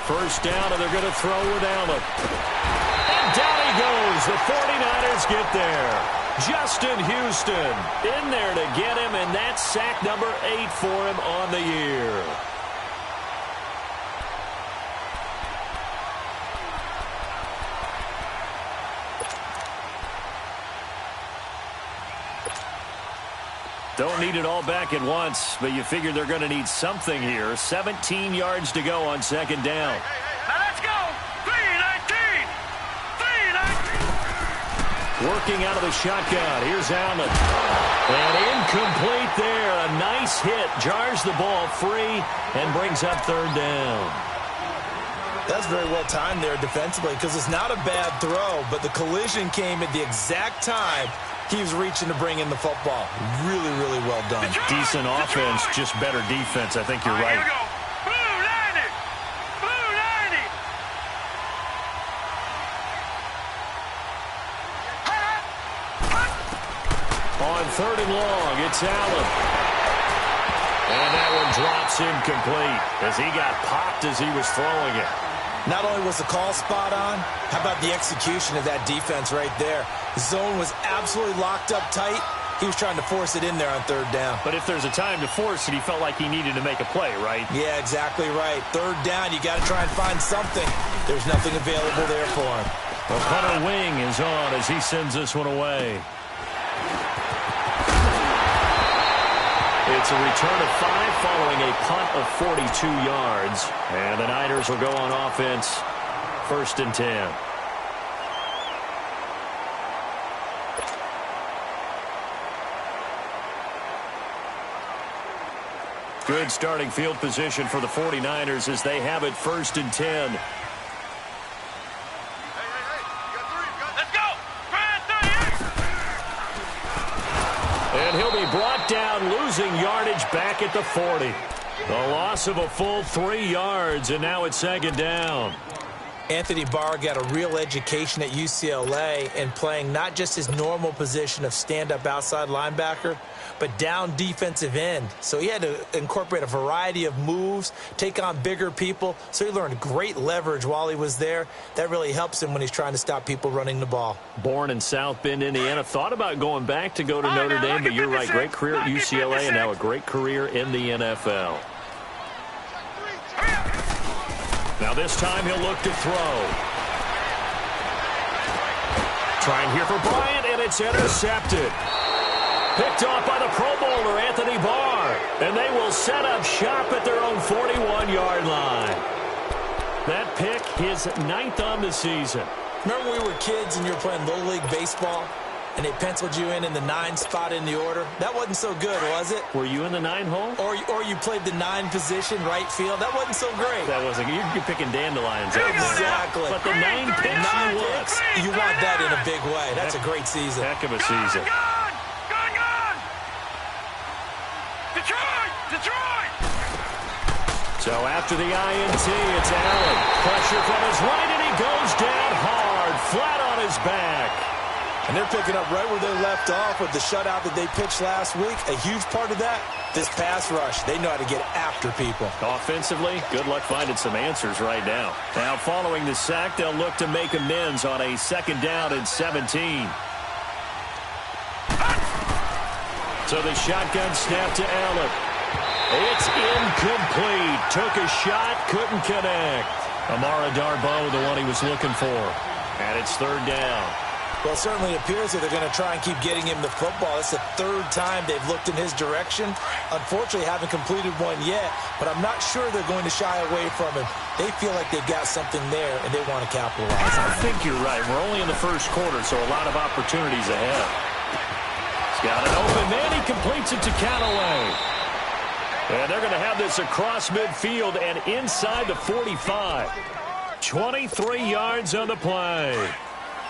First down, and they're going to throw with Allen. And down he goes. The 49ers get there. Justin Houston in there to get him, and that's sack number 8 for him on the year. Don't need it all back at once, but you figure they're going to need something here. 17 yards to go on second down. Now let's go! 3-19! 3-19! Working out of the shotgun. Here's Allen. And incomplete there. A nice hit. Jars the ball free and brings up third down. That's very well timed there defensively because it's not a bad throw, but the collision came at the exact time he was reaching to bring in the football. Really, really well done. Decent offense, just better defense. I think you're right. Here we go. Blue 90! Blue 90! On third and long, it's Allen. And that one drops incomplete as he got popped as he was throwing it. Not only was the call spot on, how about the execution of that defense right there? The zone was absolutely locked up tight. He was trying to force it in there on third down. But if there's a time to force it, he felt like he needed to make a play, right? Yeah, exactly right. Third down, you got to try and find something. There's nothing available there for him. The punter wing is on as he sends this one away. It's a return of 5 following a punt of 42 yards. And the Niners will go on offense, first and 10. Good starting field position for the 49ers as they have it first and 10. And he'll be brought down, losing yardage back at the 40. The loss of a full 3 yards, and now it's second down. Anthony Barr got a real education at UCLA in playing not just his normal position of stand-up outside linebacker, but down defensive end. So he had to incorporate a variety of moves, take on bigger people. So he learned great leverage while he was there. That really helps him when he's trying to stop people running the ball. Born in South Bend, Indiana. Thought about going back to go to Notre Dame, but you're right. Great career at UCLA and now a great career in the NFL. Now this time he'll look to throw. Trying here for Bryant, and it's intercepted. Picked off by the Pro Bowler, Anthony Barr. And they will set up shop at their own 41-yard line. That pick, his 9th on the season. Remember when we were kids and you were playing Little League Baseball, and they penciled you in the 9 spot in the order? That wasn't so good, was it? Were you in the 9 hole? Or you played the 9 position, right field? That wasn't so great. That wasn't. You're picking dandelions. Exactly. But the 9 picks you want that in a big way. That's a great season. Heck of a season. Detroit! So after the INT, it's Allen. Pressure from his right, and he goes down hard, flat on his back. And they're picking up right where they left off with the shutout that they pitched last week. A huge part of that, this pass rush. They know how to get after people. Offensively, good luck finding some answers right now. Now following the sack, they'll look to make amends on a second down and 17. So the shotgun snap to Allen. It's incomplete. Took a shot, couldn't connect. Amara Darboh, the one he was looking for. And it's third down. Well, it certainly appears that they're going to try and keep getting him the football. It's the 3rd time they've looked in his direction. Unfortunately, haven't completed one yet, but I'm not sure they're going to shy away from him. They feel like they've got something there, and they want to capitalize on it. I think you're right. We're only in the first quarter, so a lot of opportunities ahead. He's got an open man. He completes it to Callaway. And they're going to have this across midfield and inside the 45. 23 yards on the play.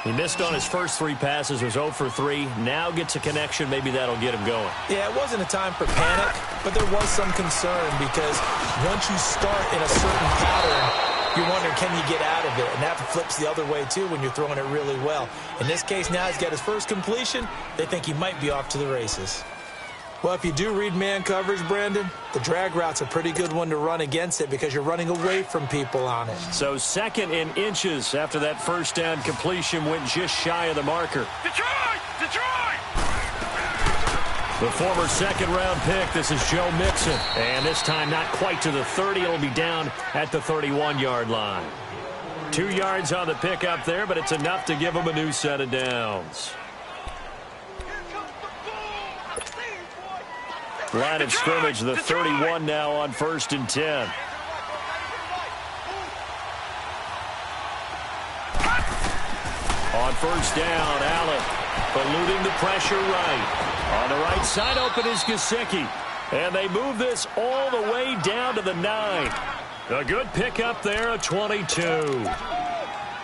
He missed on his first 3 passes, was 0 for 3. Now gets a connection. Maybe that'll get him going. Yeah, it wasn't a time for panic, but there was some concern because once you start in a certain pattern, you're wondering, can you get out of it? And that flips the other way, too, when you're throwing it really well. In this case, now he's got his first completion. They think he might be off to the races. Well, if you do read man coverage, Brandon, the drag route's a pretty good one to run against it because you're running away from people on it. So 2nd in inches after that first down completion went just shy of the marker. Detroit! Detroit! The former 2nd-round pick, this is Joe Mixon. And this time not quite to the 30. It'll be down at the 31-yard line. 2 yards on the pickup there, but it's enough to give them a new set of downs. Line of scrimmage, the 31 now on 1st and 10. On 1st down, Allen eluding the pressure right. On the right side, open is Gesicki. And they move this all the way down to the 9. A good pickup there, a 22.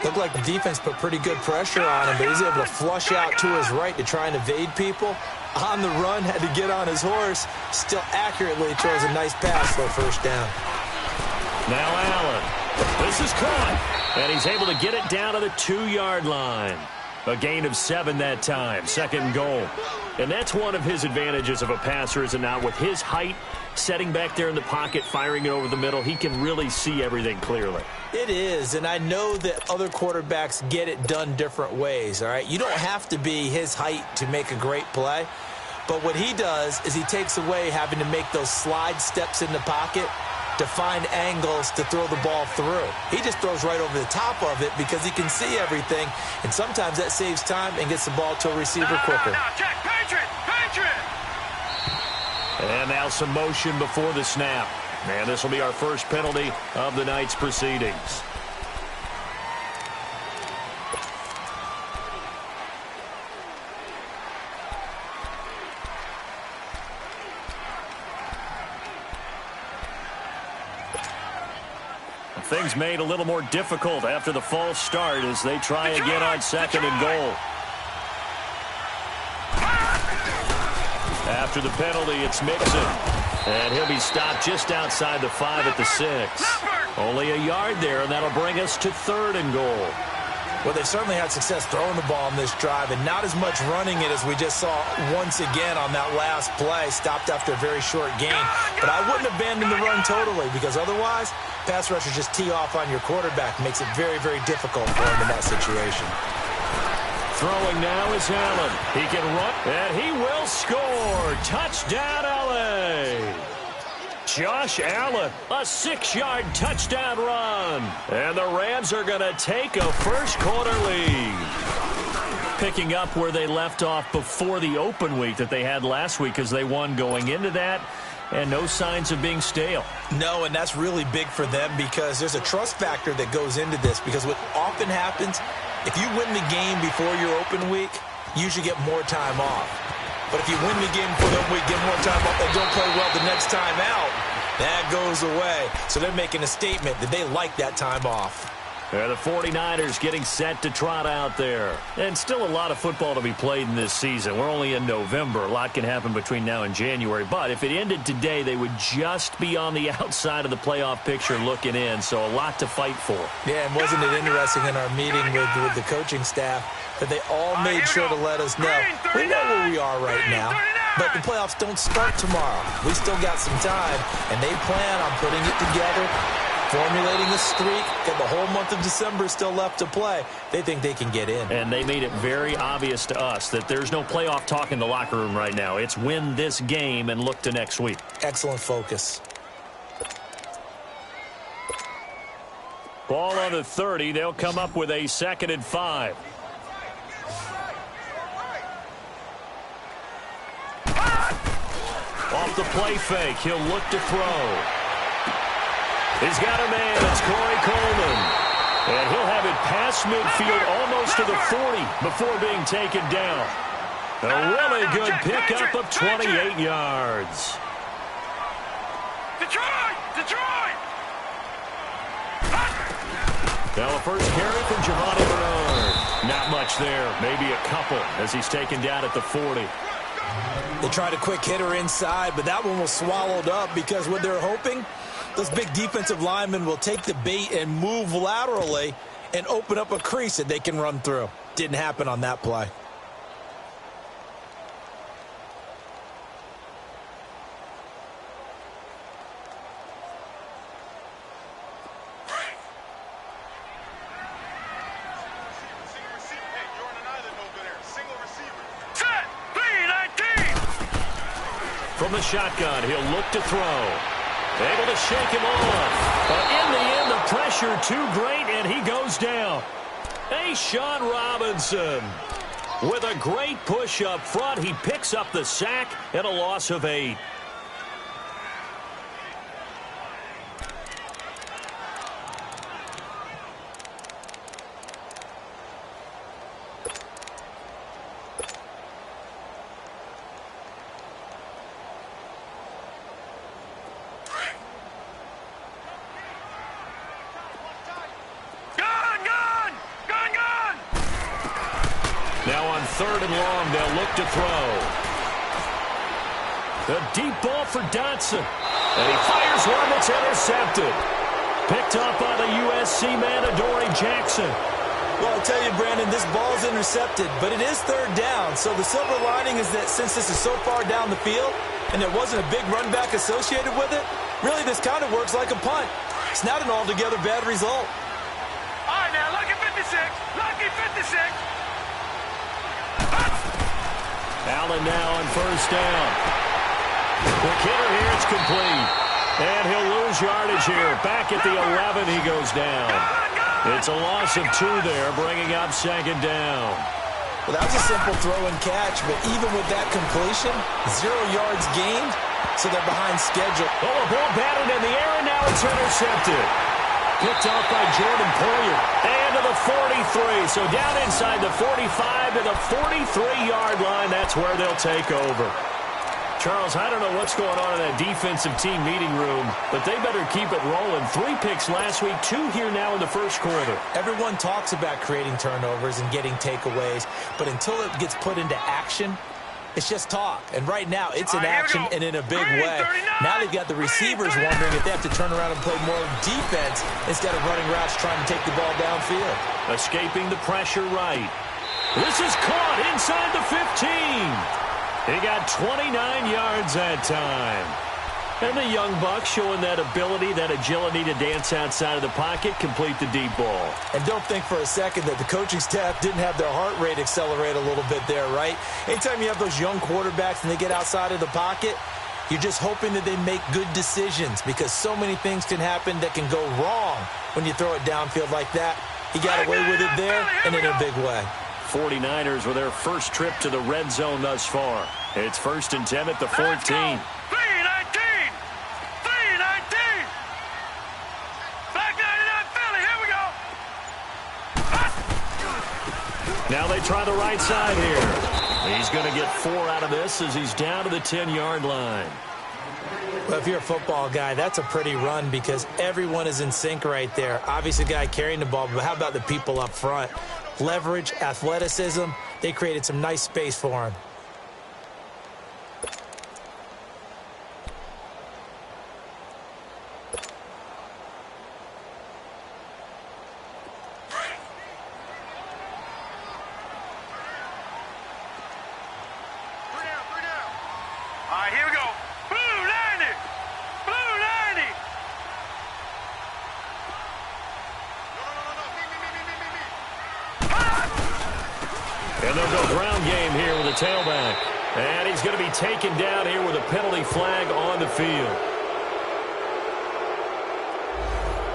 Looked like the defense put pretty good pressure on him, but he's able to flush out to his right to try and evade people. On the run, had to get on his horse. Still accurately throws a nice pass for a 1st down. Now Allen. This is caught. And he's able to get it down to the 2-yard line. A gain of 7 that time. 2nd and goal. And that's one of his advantages of a passer, is it not? With his height, setting back there in the pocket, firing it over the middle, he can really see everything clearly. It is, and I know that other quarterbacks get it done different ways, all right? You don't have to be his height to make a great play, but what he does is he takes away having to make those slide steps in the pocket to find angles to throw the ball through. He just throws right over the top of it because he can see everything, and sometimes that saves time and gets the ball to a receiver quicker. Now, Jack, Patriot! Patriot! And now some motion before the snap. And this will be our first penalty of the night's proceedings. Things made a little more difficult after the false start as they try again on 2nd and goal. After the penalty, it's Mixon. And he'll be stopped just outside the 5 at the 6. Only a yard there, and that'll bring us to 3rd and goal. Well, they've certainly had success throwing the ball in this drive, and not as much running it as we just saw once again on that last play, stopped after a very short gain. But I wouldn't abandon the run totally, because otherwise, pass rushers just tee off on your quarterback. Makes it very, very difficult for him in that situation. Throwing now is Allen. He can run, and he will score. Touchdown, LA. Josh Allen, a 6-yard touchdown run. And the Rams are going to take a first-quarter lead. Picking up where they left off before the open week that they had last week as they won going into that. And no signs of being stale. No, and that's really big for them because there's a trust factor that goes into this. Because what often happens, if you win the game before your open week, you usually get more time off. But if you win the game before the open week, get more time off, and don't play well the next time out, that goes away. So they're making a statement that they like that time off. The 49ers getting set to trot out there. And still a lot of football to be played in this season. We're only in November. A lot can happen between now and January. But if it ended today, they would just be on the outside of the playoff picture looking in. So a lot to fight for. Yeah, and wasn't it interesting in our meeting with the coaching staff that they all made sure to let us know, we know where we are right now, but the playoffs don't start tomorrow. We still got some time, and they plan on putting it together, formulating a streak, and the whole month of December is still left to play. They think they can get in. And they made it very obvious to us that there's no playoff talk in the locker room right now. It's win this game and look to next week. Excellent focus. Ball on the 30. They'll come up with a 2nd and 5. Off the play fake. He'll look to throw. He's got a man. It's Corey Coleman. And he'll have it past midfield almost to the 40 before being taken down. A really good pickup of 28 yards. Detroit! Detroit! Now the first carry from Giovanni Bernard. Not much there. Maybe a couple as he's taken down at the 40. They tried a quick hitter inside, but that one was swallowed up because what they're hoping, those big defensive linemen will take the bait and move laterally and open up a crease that they can run through. Didn't happen on that play. the shotgun. He'll look to throw. Able to shake him off. But in the end, the pressure too great, and he goes down. Hey, Sean Robinson. With a great push up front, he picks up the sack and a loss of 8. Now on 3rd and long, they'll look to throw. The deep ball for Dotson. And he fires one that's intercepted. Picked up by the USC man, Adoree Jackson. Well, I tell you, Brandon, this ball's intercepted, but it is 3rd down. So the silver lining is that since this is so far down the field and there wasn't a big run back associated with it, really this kind of works like a punt. It's not an altogether bad result. All right, now, lucky 56. Lucky 56. Allen now on 1st down. Quick hitter here, it's complete. And he'll lose yardage here. Back at the 11, he goes down. It's a loss of 2 there, bringing up 2nd down. Well, that was a simple throw and catch, but even with that completion, 0 yards gained, so they're behind schedule. Oh, a ball batted in the air, and now it's intercepted. Picked off by Jordan Poyer. And to the 43. So down inside the 45 to the 43-yard line. That's where they'll take over. Charles, I don't know what's going on in that defensive team meeting room, but they better keep it rolling. 3 picks last week, 2 here now in the 1st quarter. Everyone talks about creating turnovers and getting takeaways, but until it gets put into action, it's just talk. And right now, it's in action and in a big way. Now they've got the receivers wondering if they have to turn around and play more defense instead of running routes trying to take the ball downfield. Escaping the pressure right. This is caught inside the 15. He got 29 yards that time. And the young buck showing that ability, that agility to dance outside of the pocket, complete the deep ball. And don't think for a second that the coaching staff didn't have their heart rate accelerate a little bit there, right? Anytime you have those young quarterbacks and they get outside of the pocket, you're just hoping that they make good decisions because so many things can happen that can go wrong when you throw it downfield like that. He got away with it there and in a big way. 49ers with their first trip to the red zone thus far. It's 1st and 10 at the 14. 3-19. 3-19. Back 99 Philly. Here we go. Now they try the right side here. He's going to get 4 out of this as he's down to the 10-yard line. Well, if you're a football guy, that's a pretty run because everyone is in sync right there. Obviously, the guy carrying the ball, but how about the people up front? Leverage, athleticism, they created some nice space for him. All right, here we go. Blue 90. Blue 90. And they'll go ground game here with a tailback. And he's going to be taken down here with a penalty flag on the field.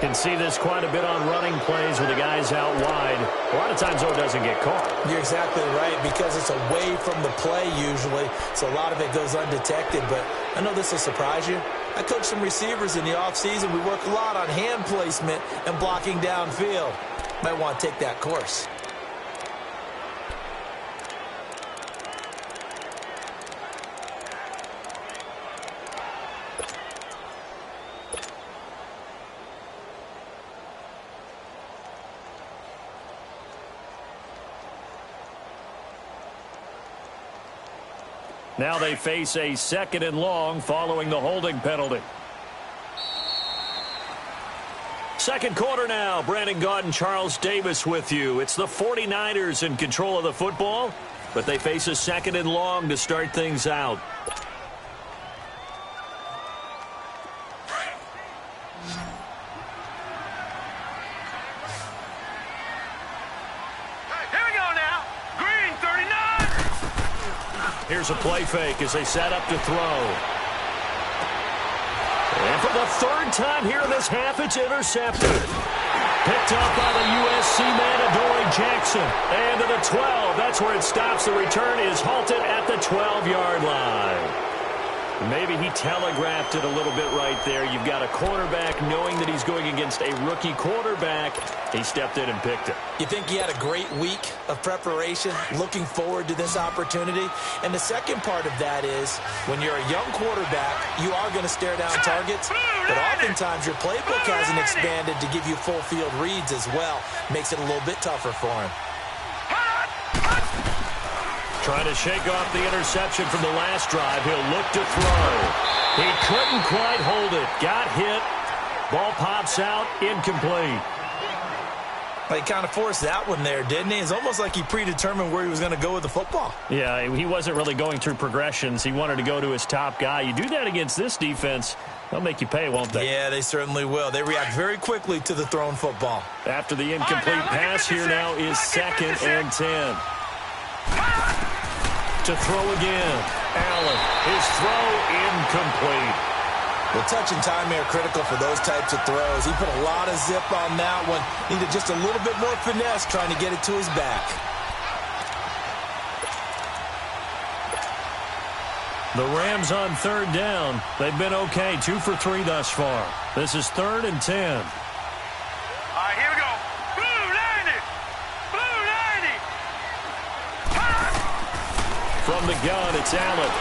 Can see this quite a bit on running plays with the guys out wide. A lot of times, though, it doesn't get caught. You're exactly right because it's away from the play usually, so a lot of it goes undetected. But I know this will surprise you. I coach some receivers in the offseason. We work a lot on hand placement and blocking downfield. Might want to take that course. Now they face a 2nd and long following the holding penalty. 2nd quarter now. Brandon Gaudin, Charles Davis with you. It's the 49ers in control of the football, but they face a 2nd and long to start things out. Here's a play fake as they set up to throw. And for the third time here in this half, it's intercepted. Picked up by the USC man, Adoree Jackson. And to the 12. That's where it stops. The return is halted at the 12-yard line. Maybe he telegraphed it a little bit right there. You've got a quarterback knowing that he's going against a rookie quarterback. He stepped in and picked it. You think he had a great week of preparation, looking forward to this opportunity? And the second part of that is, when you're a young quarterback, you are going to stare down targets, but oftentimes your playbook hasn't expanded to give you full field reads as well. Makes it a little bit tougher for him. Trying to shake off the interception from the last drive. He'll look to throw. He couldn't quite hold it. Got hit. Ball pops out. Incomplete. He kind of forced that one there, didn't he? It's almost like he predetermined where he was going to go with the football. Yeah, he wasn't really going through progressions. He wanted to go to his top guy. You do that against this defense, they'll make you pay, won't they? Yeah, they certainly will. They react very quickly to the thrown football. After the incomplete pass, here now is 2nd and 10. To throw again. Allen. His throw incomplete. The touch and time are critical for those types of throws. He put a lot of zip on that one. Needed just a little bit more finesse trying to get it to his back. The Rams on 3rd down. They've been okay. 2 for 3 thus far. This is 3rd and 10. All right, here we go. Blue 90. Blue 90. From the gun, it's Allen.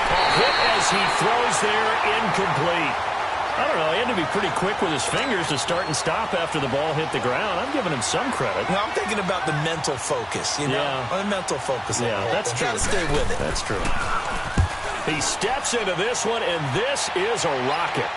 A hit as he throws there, incomplete. I don't know, he had to be pretty quick with his fingers to start and stop after the ball hit the ground. I'm giving him some credit. No, I'm thinking about the mental focus, you know? Yeah. The mental focus. Yeah, that's true. Got to stay with it. That's true. He steps into this one, and this is a rocket.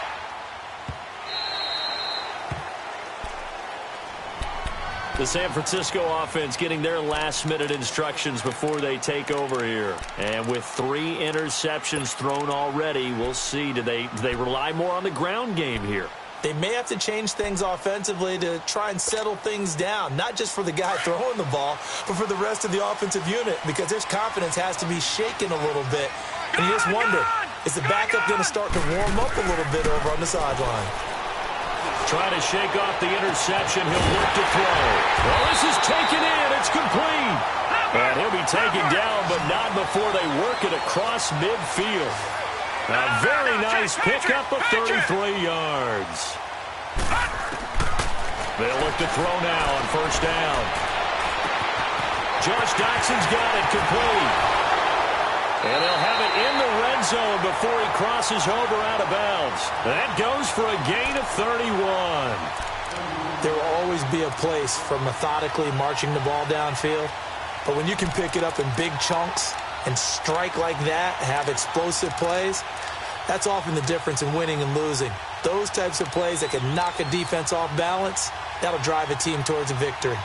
The San Francisco offense getting their last-minute instructions before they take over here. And with 3 interceptions thrown already, we'll see. Do they rely more on the ground game here? They may have to change things offensively to try and settle things down, not just for the guy throwing the ball, but for the rest of the offensive unit, because their confidence has to be shaken a little bit. And you just wonder, is the backup going to start to warm up a little bit over on the sideline? Trying to shake off the interception. He'll look to throw. Well, this is taken in. It's complete. And he'll be taken down, but not before they work it across midfield. A very nice pickup of 33 yards. They'll look to throw now on 1st down. Josh Doxson's got it complete. And they'll have it in the red zone before he crosses over out of bounds. That goes for a gain of 31. There will always be a place for methodically marching the ball downfield. But when you can pick it up in big chunks and strike like that, have explosive plays, that's often the difference in winning and losing. Those types of plays that can knock a defense off balance, that'll drive a team towards a victory.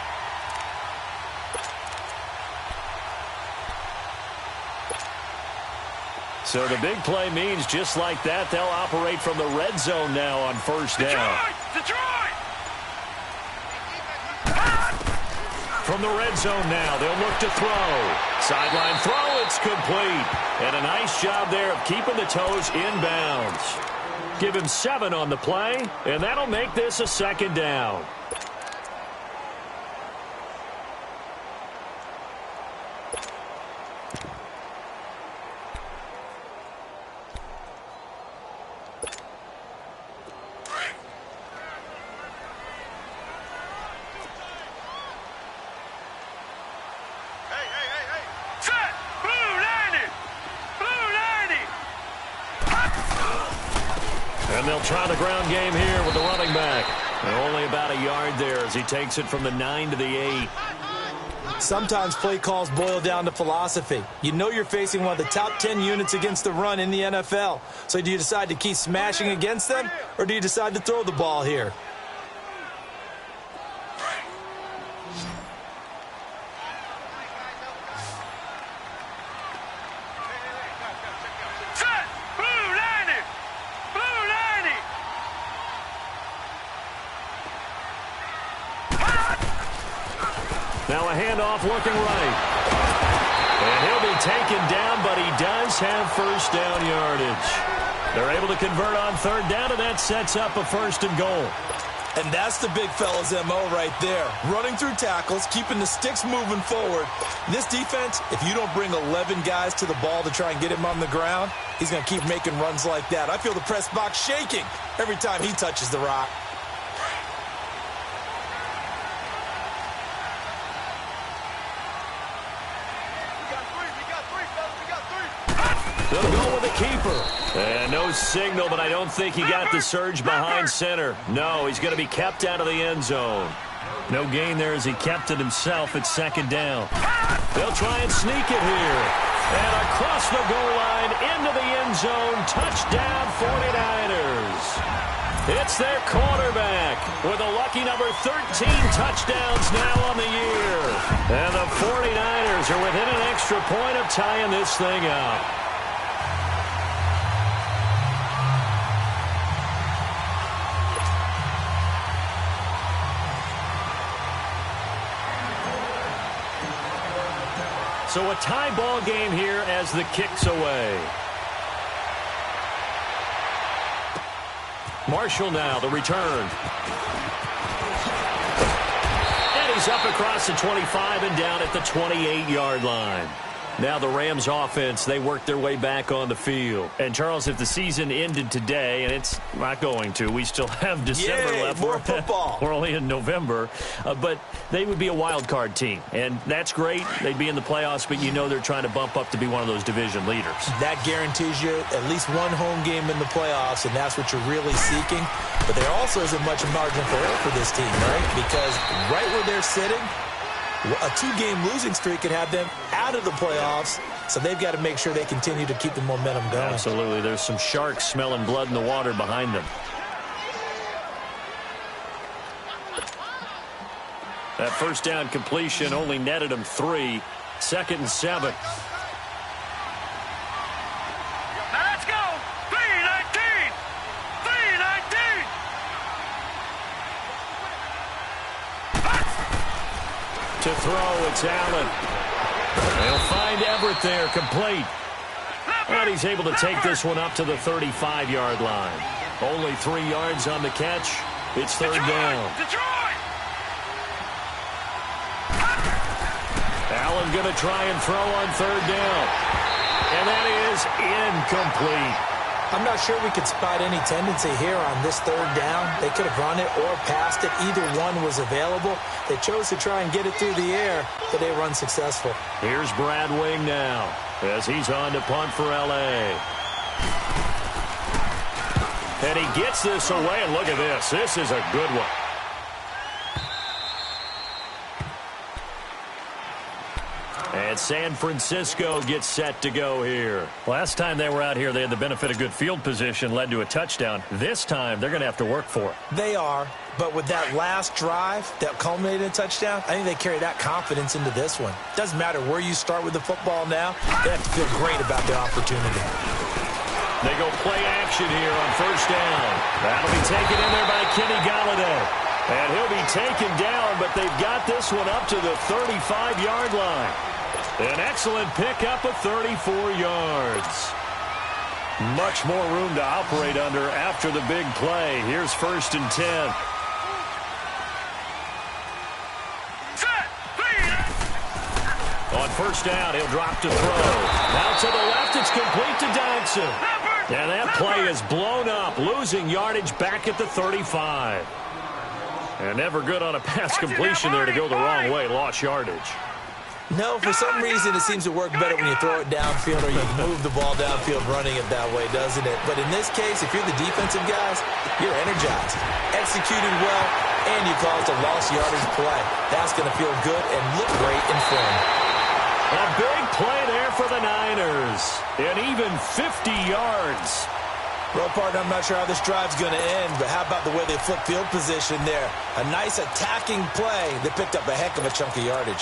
So the big play means just like that, they'll operate from the red zone now on 1st down. Detroit! From the red zone now, they'll look to throw. Sideline throw, it's complete. And a nice job there of keeping the toes inbounds. Give him 7 on the play, and that'll make this a 2nd down. And they'll try the ground game here with the running back. And only about a yard there as he takes it from the 9 to the 8. Sometimes play calls boil down to philosophy. You know you're facing one of the top 10 units against the run in the NFL. So do you decide to keep smashing against them, or do you decide to throw the ball here? Now a handoff looking right. And he'll be taken down, but he does have 1st down yardage. They're able to convert on third down, and that sets up a first and goal. And that's the big fella's MO right there. Running through tackles, keeping the sticks moving forward. This defense, if you don't bring 11 guys to the ball to try and get him on the ground, he's going to keep making runs like that. I feel the press box shaking every time he touches the rock. They'll go with the keeper. And no signal, but I don't think he got the surge behind center. No, he's going to be kept out of the end zone. No gain there as he kept it himself at second down. They'll try and sneak it here. And across the goal line into the end zone. Touchdown 49ers. It's their quarterback with a lucky number 13 touchdowns now on the year. And the 49ers are within an extra point of tying this thing up. So a tie ball game here as the kick's away. Marshall now, the return. And he's up across the 25 and down at the 28-yard line. Now the Rams offense, they work their way back on the field. And, Charles, if the season ended today, and it's not going to, we still have December left. More football. We're only in November. But they would be a wild card team. And that's great. They'd be in the playoffs, but you know they're trying to bump up to be one of those division leaders. That guarantees you at least one home game in the playoffs, and that's what you're really seeking. But there also isn't much margin for error for this team, right? Because right where they're sitting, a two-game losing streak could have them out of the playoffs, so they've got to make sure they continue to keep the momentum going. Absolutely. There's some sharks smelling blood in the water behind them. That first down completion only netted them 3. 2nd and 7. Let's go! 3-19! 3-19! To throw, it's Allen. They'll find Everett there, complete. And he's able to take this one up to the 35-yard line. Only 3 yards on the catch. It's third down. Allen going to try and throw on third down. And that is incomplete. I'm not sure we could spot any tendency here on this third down. They could have run it or passed it. Either one was available. They chose to try and get it through the air, but they were unsuccessful. Here's Brad Wing now as he's on to punt for L.A. And he gets this away, and look at this. This is a good one. And San Francisco gets set to go here. Last time they were out here, they had the benefit of good field position, led to a touchdown. This time, they're going to have to work for it. They are, but with that last drive that culminated in a touchdown, I think they carry that confidence into this one. Doesn't matter where you start with the football now, they have to feel great about their opportunity. They go play action here on first down. That'll be taken in there by Kenny Golladay. And he'll be taken down, but they've got this one up to the 35-yard line. An excellent pickup of 34 yards. Much more room to operate under after the big play. Here's 1st and 10. On first down, he'll drop to throw. Now to the left, it's complete to Dodson. And that play is blown up, losing yardage back at the 35. And never good on a pass completion there to go the wrong way, lost yardage. No, for some reason it seems to work better when you throw it downfield or you move the ball downfield running it that way, doesn't it? But in this case, if you're the defensive guys, you're energized, executing well, and you caused a lost yardage play. That's going to feel good and look great in film. A big play there for the Niners. And even 50 yards. Well, partner, I'm not sure how this drive's going to end, but how about the way they flip field position there? A nice attacking play that picked up a heck of a chunk of yardage.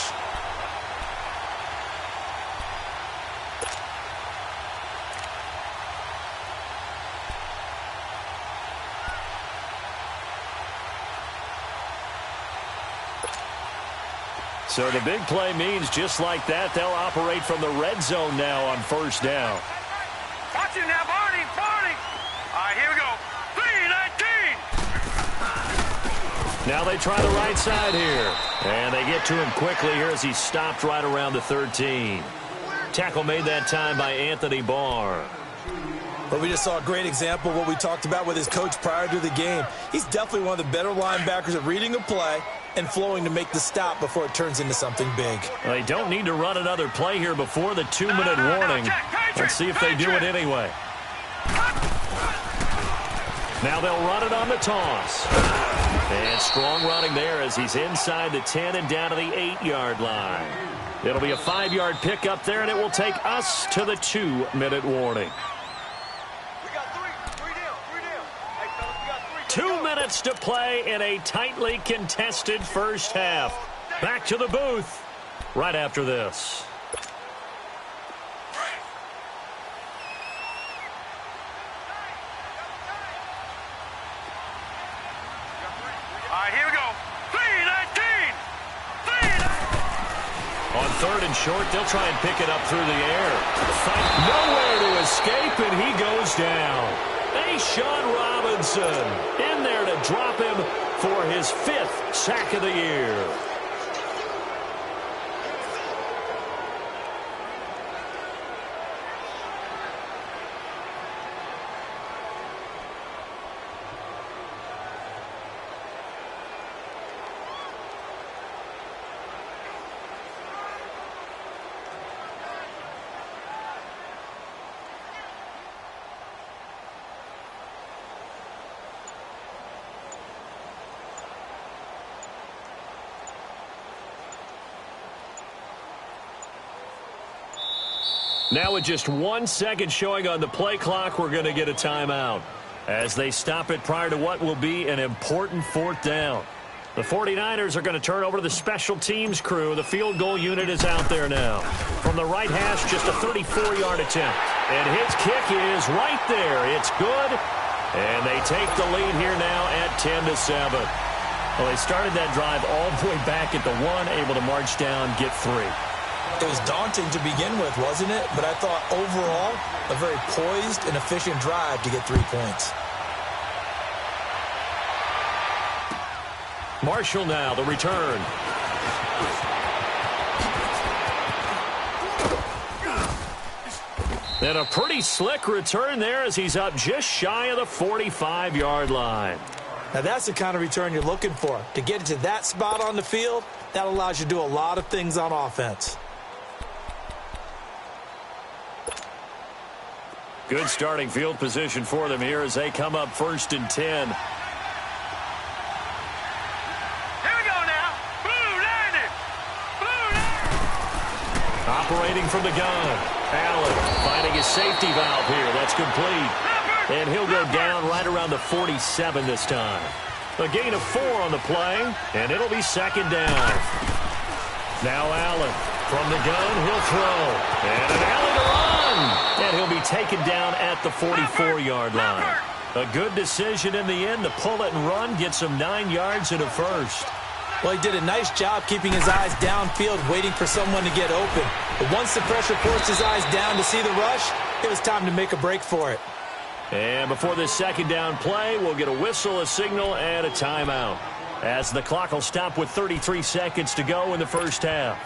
So the big play means just like that, they'll operate from the red zone now on first down. Watch it now, Barney, Barney. Now they try the right side here. And they get to him quickly here as he stopped right around the 13. Tackle made that time by Anthony Barr. But we just saw a great example of what we talked about with his coach prior to the game. He's definitely one of the better linebackers at reading a play and flowing to make the stop before it turns into something big. Well, they don't need to run another play here before the 2-minute warning. Let's see if they do it anyway. Now they'll run it on the toss. And strong running there as he's inside the 10 and down to the 8-yard line. It'll be a 5-yard pickup there, and it will take us to the 2-minute warning. 2 minutes to play in a tightly contested first half. Back to the booth right after this. All right, here we go. 3-19. On 3rd and short, they'll try and pick it up through the air. Fight nowhere to escape, and he goes down. Sean Robinson in there to drop him for his 5th sack of the year. Now with just 1 second showing on the play clock, we're going to get a timeout as they stop it prior to what will be an important 4th down. The 49ers are going to turn over to the special teams crew. The field goal unit is out there now. From the right hash, just a 34-yard attempt. And his kick is right there. It's good. And they take the lead here now at 10-7. Well, they started that drive all the way back at the 1, able to march down, get 3. It was daunting to begin with, wasn't it? But I thought overall, a very poised and efficient drive to get 3 points. Marshall now, the return. And a pretty slick return there as he's up just shy of the 45-yard line. Now that's the kind of return you're looking for. To get into that spot on the field, that allows you to do a lot of things on offense. Good starting field position for them here as they come up 1st and 10. Here we go now. Blue line it. Blue line. Operating from the gun. Allen finding his safety valve here. That's complete. And he'll go down right around the 47 this time. A gain of 4 on the play, and it'll be 2nd down. Now Allen from the gun. He'll throw. And an alley to run. And he'll be taken down at the 44-yard line. A good decision in the end to pull it and run, get some 9 yards and a first. Well, he did a nice job keeping his eyes downfield, waiting for someone to get open. But once the pressure forced his eyes down to see the rush, it was time to make a break for it. And before this 2nd down play, we'll get a whistle, a signal, and a timeout, as the clock will stop with 33 seconds to go in the first half.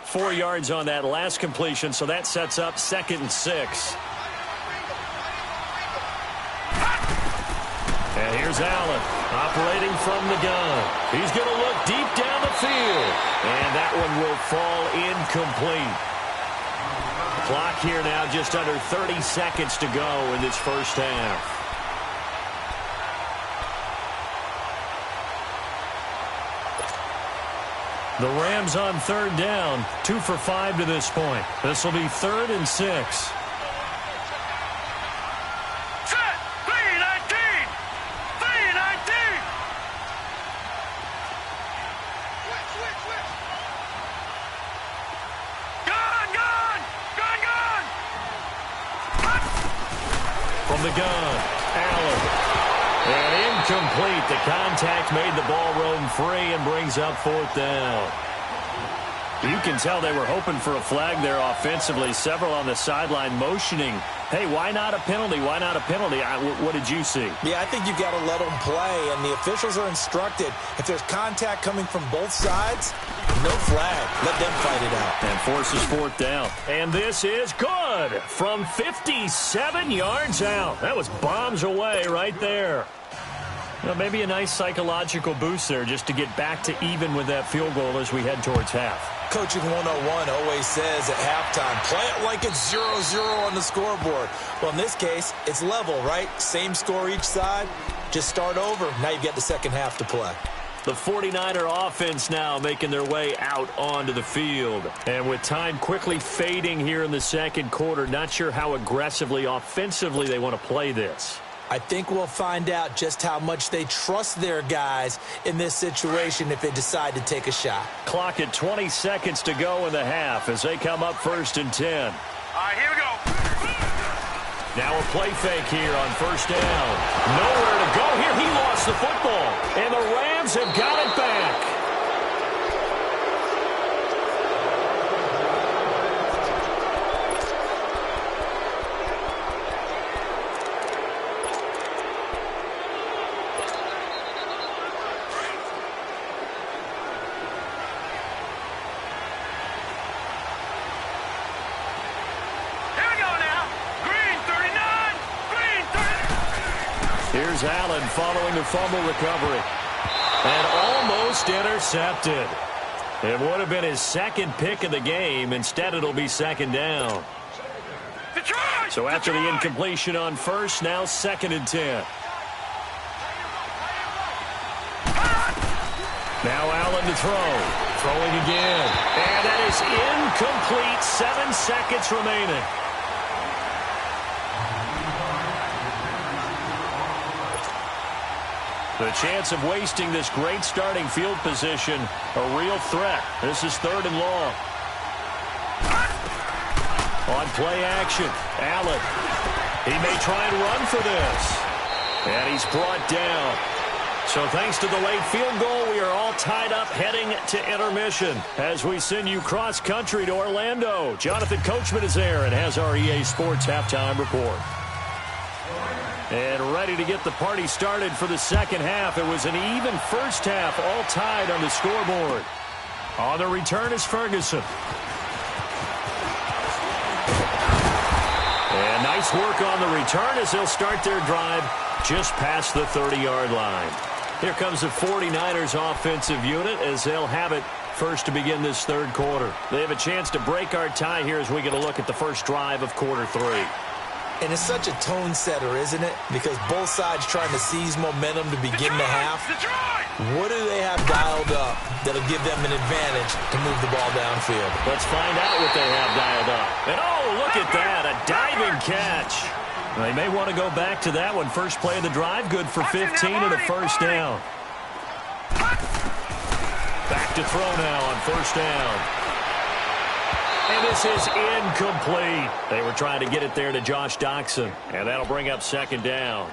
Four yards on that last completion, so that sets up 2nd and 6. And here's Allen operating from the gun. He's going to look deep down the field, and that one will fall incomplete. Clock here now just under 30 seconds to go in this first half. The Rams on 3rd down, 2 for 5 to this point. This will be 3rd and 6. Set. 3-19. 3-19. Gun, gun. Gun, gun. From the gun, Allen. incomplete. The contact made the ball roam free and brings up fourth down. You can tell they were hoping for a flag there offensively. Several on the sideline motioning, hey, why not a penalty? Why not a penalty? What did you see? Yeah, I think you've got to let them play, and the officials are instructed, if there's contact coming from both sides, no flag. Let them fight it out. And forces fourth down. And this is good from 57 yards out. That was bombs away right there. Well, maybe a nice psychological boost there just to get back to even with that field goal as we head towards half. Coaching 101 always says at halftime, play it like it's 0-0 on the scoreboard. Well, in this case, it's level, right? Same score each side. Just start over. Now you've got the second half to play. The 49er offense now making their way out onto the field. And with time quickly fading here in the second quarter, not sure how aggressively, offensively they want to play this. I think we'll find out just how much they trust their guys in this situation if they decide to take a shot. Clock at 20 seconds to go in the half as they come up 1st and 10. All right, here we go. Now a play fake here on 1st down. Nowhere to go here. He lost the football. And the Rams have got it back. Here's Allen following the fumble recovery. And almost intercepted. It would have been his second pick of the game. Instead, it'll be 2nd down. So after the incompletion on 1st, now 2nd and 10. Now Allen to throw. Throwing again. And that is incomplete. 7 seconds remaining. The chance of wasting this great starting field position, a real threat. This is 3rd and long. On play action, Allen. He may try and run for this. And he's brought down. So thanks to the late field goal, we are all tied up heading to intermission as we send you cross-country to Orlando. Jonathan Coachman is there and has our EA Sports halftime report. And ready to get the party started for the second half. It was an even first half, all tied on the scoreboard. On the return is Ferguson. And nice work on the return as they'll start their drive just past the 30-yard line. Here comes the 49ers offensive unit as they'll have it first to begin this third quarter. They have a chance to break our tie here as we get a look at the first drive of quarter 3. And it's such a tone setter, isn't it? Because both sides trying to seize momentum to begin the half. What do they have dialed up that'll give them an advantage to move the ball downfield? Let's find out what they have dialed up. And oh, look at that, a diving catch. They may want to go back to that one. First play of the drive, good for 15 and a first down. Back to throw now on 1st down. And this is incomplete. They were trying to get it there to Josh Doxson. And that'll bring up 2nd down.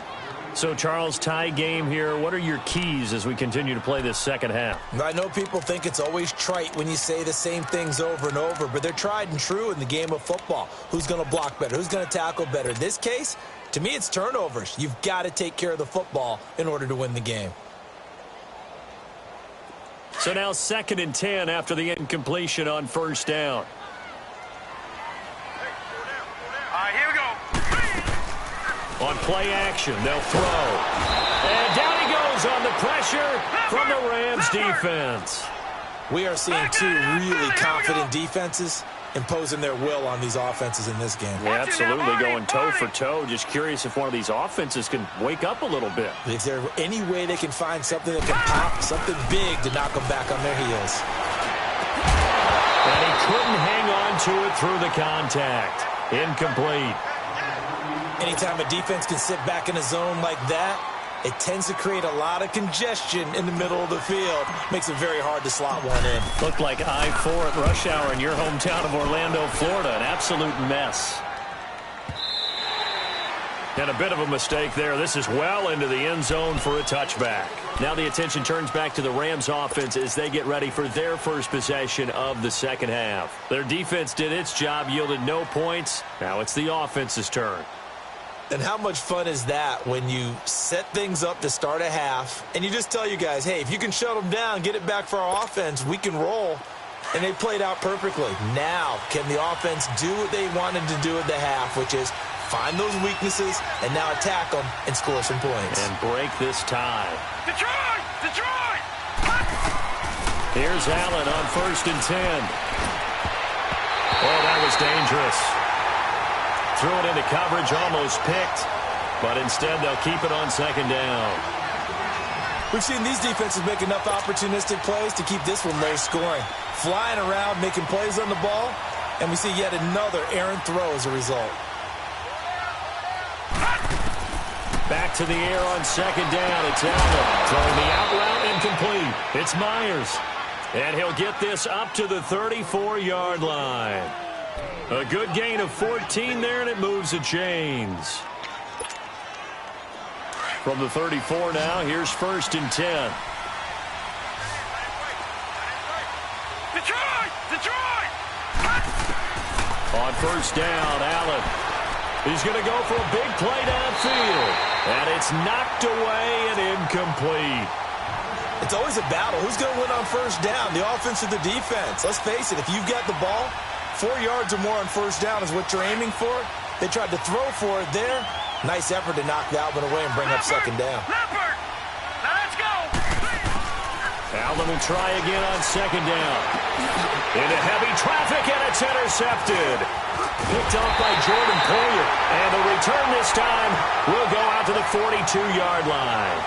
So, Charles, tie game here. What are your keys as we continue to play this second half? I know people think it's always trite when you say the same things over and over, but they're tried and true in the game of football. Who's going to block better? Who's going to tackle better? In this case, to me, it's turnovers. You've got to take care of the football in order to win the game. So now 2nd and 10 after the incompletion on 1st down. Here we go. On play action, they'll throw. And down he goes on the pressure from the Rams defense. We are seeing two really confident defenses imposing their will on these offenses in this game. Yeah, absolutely, going toe for toe. Just curious if one of these offenses can wake up a little bit. Is there any way they can find something that can pop, something big to knock them back on their heels? And he couldn't hang on to it through the contact. Incomplete. Anytime a defense can sit back in a zone like that, it tends to create a lot of congestion in the middle of the field. Makes it very hard to slot one in. Looked like I-4 at rush hour in your hometown of Orlando, Florida. An absolute mess. And a bit of a mistake there. This is well into the end zone for a touchback. Now the attention turns back to the Rams offense as they get ready for their first possession of the second half. Their defense did its job, yielded no points. Now it's the offense's turn. And how much fun is that when you set things up to start a half and you just tell you guys, hey, if you can shut them down, get it back for our offense, we can roll. And they played out perfectly. Now, can the offense do what they wanted to do at the half, which is find those weaknesses and now attack them and score some points. And break this tie. Detroit! Detroit! Here's Allen on 1st and 10. Oh, that was dangerous. Threw it into coverage, almost picked. But instead, they'll keep it on 2nd down. We've seen these defenses make enough opportunistic plays to keep this one low scoring. Flying around, making plays on the ball, and we see yet another errant throw as a result. Back to the air on 2nd down. It's Allen throwing the out route incomplete. It's Myers. And he'll get this up to the 34-yard line. A good gain of 14 there, and it moves the chains. From the 34 now, here's 1st and 10. Detroit! Detroit! On 1st down, Allen. He's going to go for a big play downfield. And it's knocked away and incomplete. It's always a battle. Who's going to win on 1st down, the offense or the defense? Let's face it, if you've got the ball, 4 yards or more on 1st down is what you're aiming for. They tried to throw for it there. Nice effort to knock that one away and bring up 2nd down. Leopard! Now let's go! Allen will try again on 2nd down. Into heavy traffic, and it's intercepted. Picked off by Jordan Poyer. And the return this time will go out to the 42-yard line.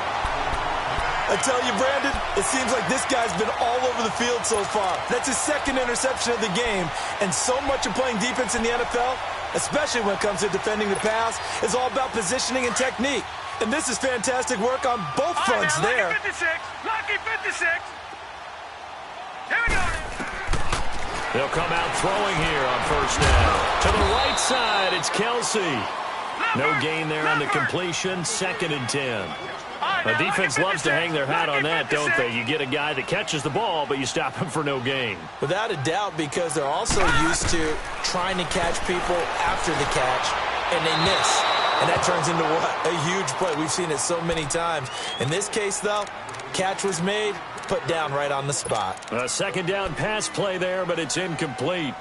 I tell you, Brandon, it seems like this guy's been all over the field so far. That's his 2nd interception of the game. And so much of playing defense in the NFL, especially when it comes to defending the pass, is all about positioning and technique. And this is fantastic work on both fronts there. Lucky 56! Lucky 56! Here we go! They'll come out throwing here on 1st down. To the right side, it's Kelsey. No gain there on the completion, 2nd and 10. The defense loves to hang their hat on that, don't they? You get a guy that catches the ball, but you stop him for no gain. Without a doubt, because they're also used to trying to catch people after the catch, and they miss. And that turns into what? A huge play. We've seen it so many times. In this case, though, catch was made, put down right on the spot. A 2nd down pass play there, but it's incomplete.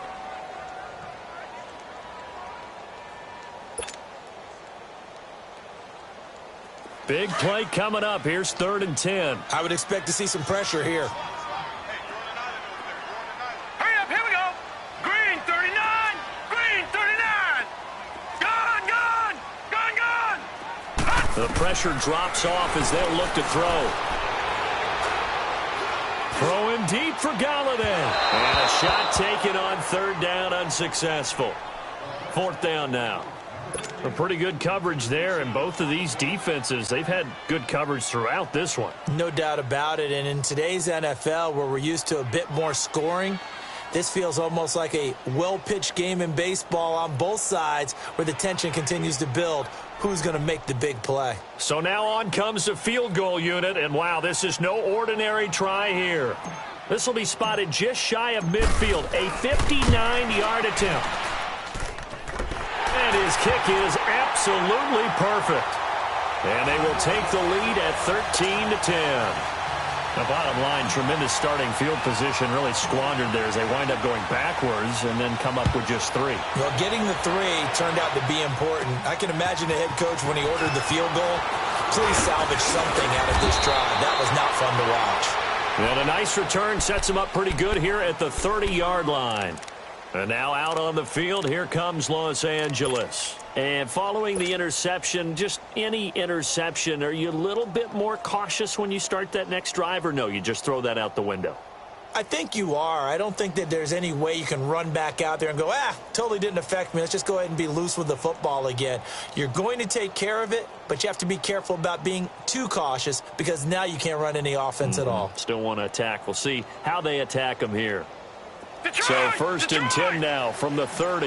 Big play coming up. Here's 3rd and 10. I would expect to see some pressure here. Hurry up, here we go! Green 39! Green 39! Gone, gone! Gone, gone! The pressure drops off as they'll look to throw. Throwing deep for Galladay. And a shot taken on 3rd down, unsuccessful. 4th down now. A pretty good coverage there, and both of these defenses, they've had good coverage throughout this one. No doubt about it, and in today's NFL, where we're used to a bit more scoring, this feels almost like a well-pitched game in baseball on both sides where the tension continues to build. Who's going to make the big play? So now on comes the field goal unit, and wow, this is no ordinary try here. This will be spotted just shy of midfield, a 59-yard attempt. And his kick is absolutely perfect. And they will take the lead at 13-10. The bottom line, tremendous starting field position, really squandered there as they wind up going backwards and then come up with just 3. Well, getting the 3 turned out to be important. I can imagine the head coach when he ordered the field goal. Please salvage something out of this drive. That was not fun to watch. And a nice return sets him up pretty good here at the 30-yard line. And now out on the field, here comes Los Angeles. And following the interception, just any interception, are you a little bit more cautious when you start that next drive, or no, you just throw that out the window? I think you are. I don't think that there's any way you can run back out there and go, totally didn't affect me. Let's just go ahead and be loose with the football again. You're going to take care of it, but you have to be careful about being too cautious because now you can't run any offense at all. Still want to attack. We'll see how they attack them here. Detroit! So 1st and 10 now from the 30.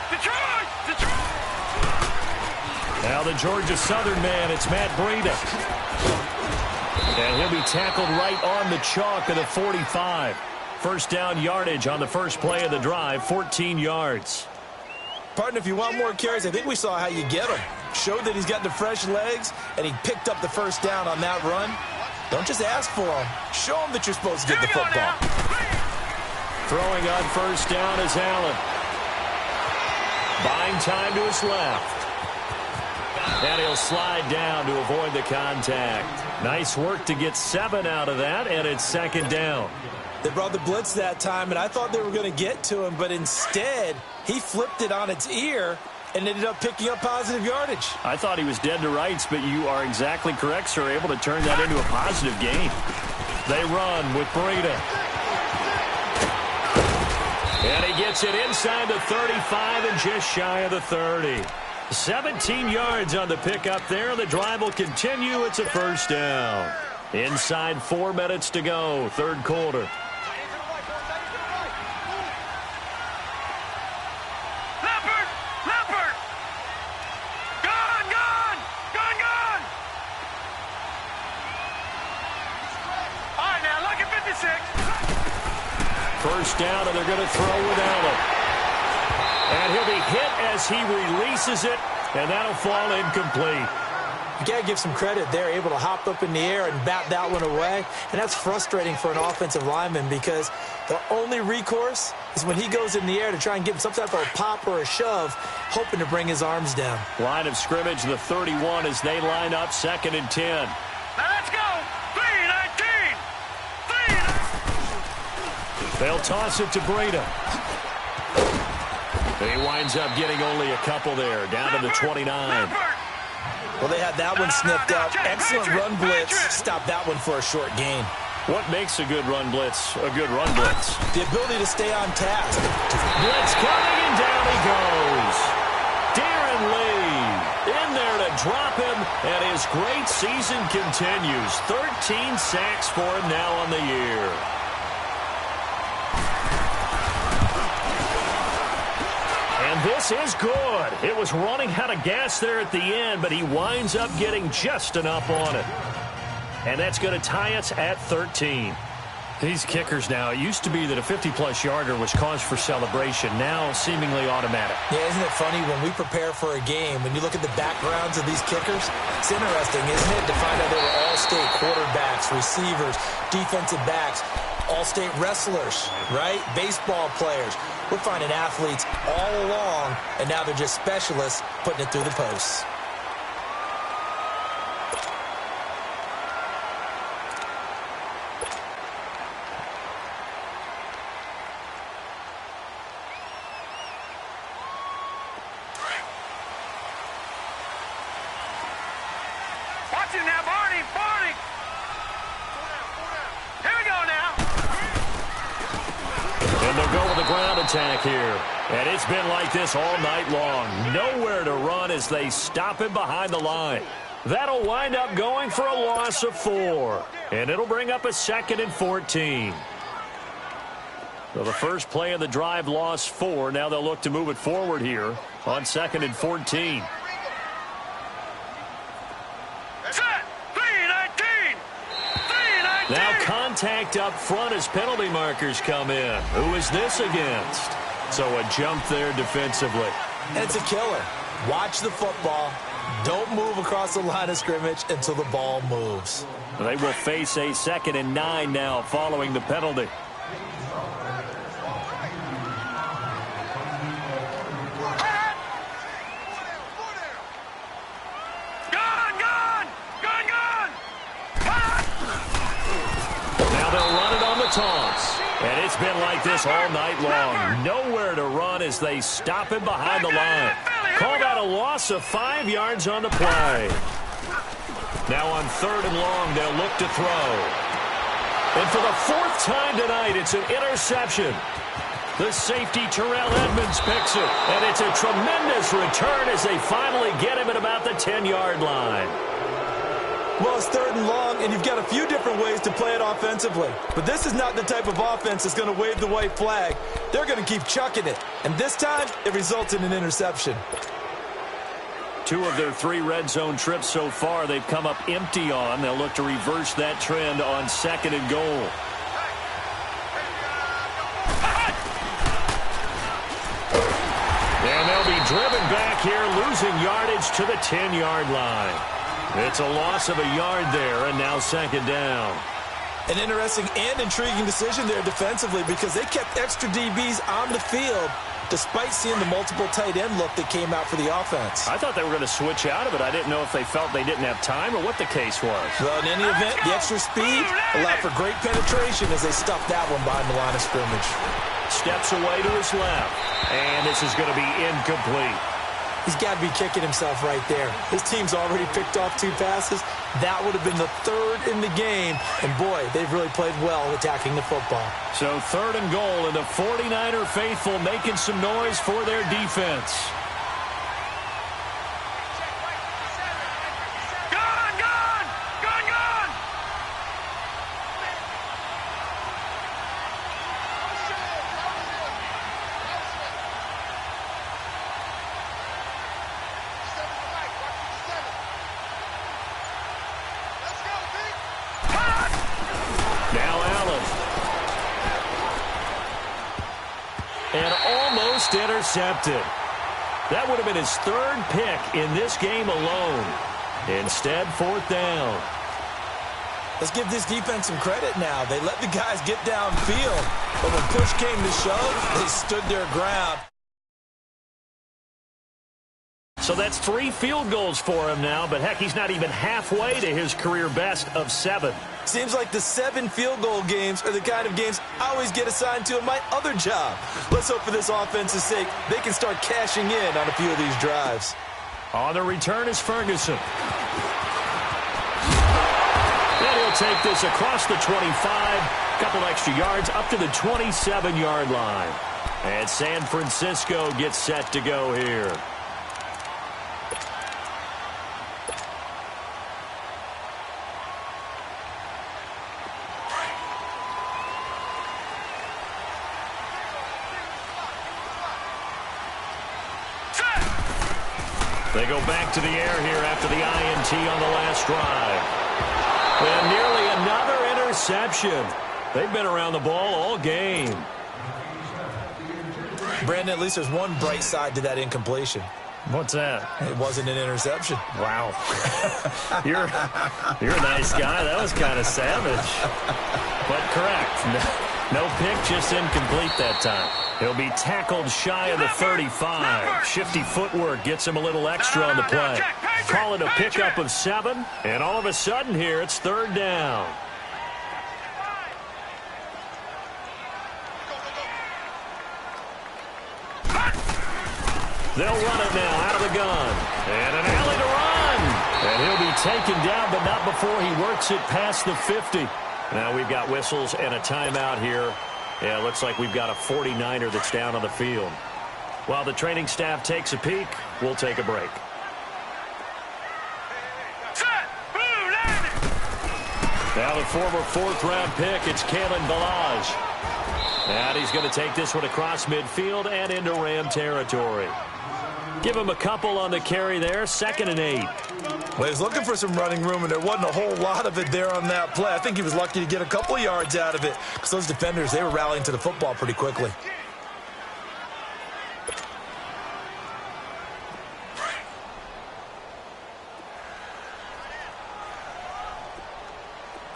Detroit! Now the Georgia Southern man, it's Matt Breida. And he'll be tackled right on the chalk of the 45. First down yardage on the first play of the drive, 14 yards. Partner, if you want more carries, I think we saw how you get them. Showed that he's got the fresh legs, and he picked up the first down on that run. Don't just ask for them. Show them that you're supposed to get the football. Throwing on first down is Allen. Buying time to his left. And he'll slide down to avoid the contact. Nice work to get 7 out of that, and it's second down. They brought the blitz that time, and I thought they were going to get to him, but instead, he flipped it on its ear and ended up picking up positive yardage. I thought he was dead to rights, but you are exactly correct, sir. Able to turn that into a positive gain. They run with Breida. And he gets it inside the 35 and just shy of the 30. 17 yards on the pickup there. The drive will continue. It's a first down. Inside 4 minutes to go, third quarter. First down, and they're going to throw with Allen. And he'll be hit as he releases it, and that'll fall incomplete. You got to give some credit. They're able to hop up in the air and bat that one away, and that's frustrating for an offensive lineman because the only recourse is when he goes in the air to try and get some type of a pop or a shove, hoping to bring his arms down. Line of scrimmage, the 31 as they line up, 2nd and 10. Now let's go. 3-19. They'll toss it to Breida. He winds up getting only a couple there, down to the 29. Well, they had that one snipped out. Excellent run blitz. Stop that one for a short gain. What makes a good run blitz a good run blitz? The ability to stay on task. Blitz coming, and down he goes. Darren Lee in there to drop him, and his great season continues. 13 sacks for him now on the year. And this is good. It was running out of gas there at the end, but he winds up getting just enough on it. And that's going to tie us at 13. These kickers now, it used to be that a 50-plus yarder was cause for celebration. Now seemingly automatic. Yeah, isn't it funny when we prepare for a game, when you look at the backgrounds of these kickers, it's interesting, isn't it, to find out they were all-state quarterbacks, receivers, defensive backs, all-state wrestlers, right? Baseball players. We're finding athletes all along, and now they're just specialists putting it through the posts. Watch it now, Barney. Barney. Here we go now. And they'll go with the ground attack here. And it's been like this all night long. Nowhere to run as they stop him behind the line. That'll wind up going for a loss of 4. And it'll bring up a 2nd and 14. So the first play of the drive lost 4. Now they'll look to move it forward here on 2nd and 14. Set. 3-19. 3-19. Now contact up front as penalty markers come in. Who is this against? So a jump there defensively. And it's a killer. Watch the football. Don't move across the line of scrimmage until the ball moves. They will face a 2nd and 9 now following the penalty. Now they'll run it on the toss. And it's been like this all night long. Nowhere to run as they stop him behind the line. Call that a loss of 5 yards on the play. Now on 3rd and long, they'll look to throw. And for the 4th time tonight, it's an interception. The safety, Terrell Edmonds, picks it. And it's a tremendous return as they finally get him at about the 10-yard line. Well, it's 3rd and long, and you've got a few different ways to play it offensively. But this is not the type of offense that's going to wave the white flag. They're going to keep chucking it. And this time, it results in an interception. 2 of their 3 red zone trips so far they've come up empty on. They'll look to reverse that trend on 2nd and goal. And they'll be driven back here, losing yardage to the 10-yard line. It's a loss of a yard there, and now 2nd down. An interesting and intriguing decision there defensively because they kept extra DBs on the field despite seeing the multiple tight end look that came out for the offense. I thought they were going to switch out of it. I didn't know if they felt they didn't have time or what the case was. Well, in any event, the extra speed allowed for great penetration as they stuffed that one behind the line of scrimmage. Steps away to his left, and this is going to be incomplete. He's got to be kicking himself right there. His team's already picked off 2 passes. That would have been the 3rd in the game. And, boy, they've really played well attacking the football. So 3rd and goal, and the 49er faithful making some noise for their defense. And almost intercepted. That would have been his 3rd pick in this game alone. Instead, 4th down. Let's give this defense some credit now. They let the guys get downfield, but when push came to shove, they stood their ground. So that's 3 field goals for him now, but heck, he's not even halfway to his career best of 7. Seems like the 7 field goal games are the kind of games I always get assigned to in my other job. Let's hope for this offense's sake they can start cashing in on a few of these drives. On the return is Ferguson. And he'll take this across the 25. Couple extra yards up to the 27-yard line. And San Francisco gets set to go here. They go back to the air here after the INT on the last drive. And nearly another interception. They've been around the ball all game. Brandon, at least there's one bright side to that incompletion. What's that? It wasn't an interception. Wow. You're a nice guy. That was kind of savage. But correct. No pick, just incomplete that time. He'll be tackled shy of the 35. Shifty footwork gets him a little extra on the play. Call it a pickup of 7, and all of a sudden here it's 3rd down. They'll run it now out of the gun. And an alley to run. And he'll be taken down, but not before he works it past the 50. Now we've got whistles and a timeout here. Yeah, it looks like we've got a 49er that's down on the field. While the training staff takes a peek, we'll take a break. Now the former 4th-round pick, it's Kalen Ballage. And he's going to take this one across midfield and into Ram territory. Give him a couple on the carry there, 2nd and 8. Well, he was looking for some running room, and there wasn't a whole lot of it there on that play. I think he was lucky to get a couple of yards out of it because those defenders, they were rallying to the football pretty quickly.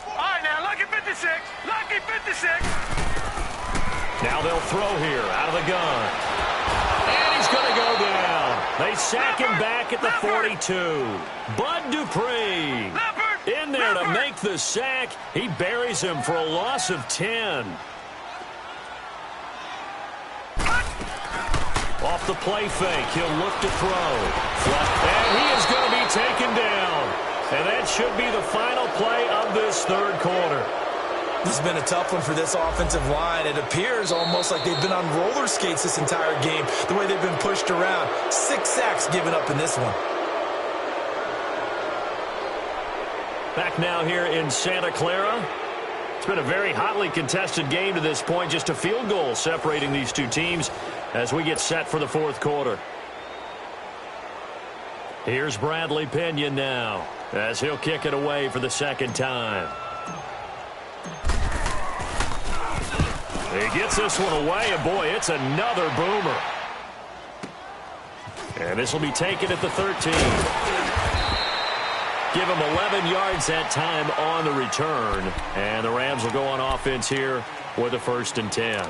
All right, now, lucky 56. Lucky 56. Now they'll throw here out of the gun. And he's going to go down. They sack him back at the 42. Bud Dupree in there to make the sack. He buries him for a loss of 10. Off the play fake, he'll look to throw. And he is going to be taken down. And that should be the final play of this 3rd quarter. This has been a tough one for this offensive line. It appears almost like they've been on roller skates this entire game, the way they've been pushed around. 6 sacks given up in this one. Back now here in Santa Clara. It's been a very hotly contested game to this point. Just a field goal separating these two teams as we get set for the 4th quarter. Here's Bradley Pinion now as he'll kick it away for the second time. He gets this one away, and boy, it's another boomer. And this will be taken at the 13. Give him 11 yards that time on the return. And the Rams will go on offense here with a 1st and 10.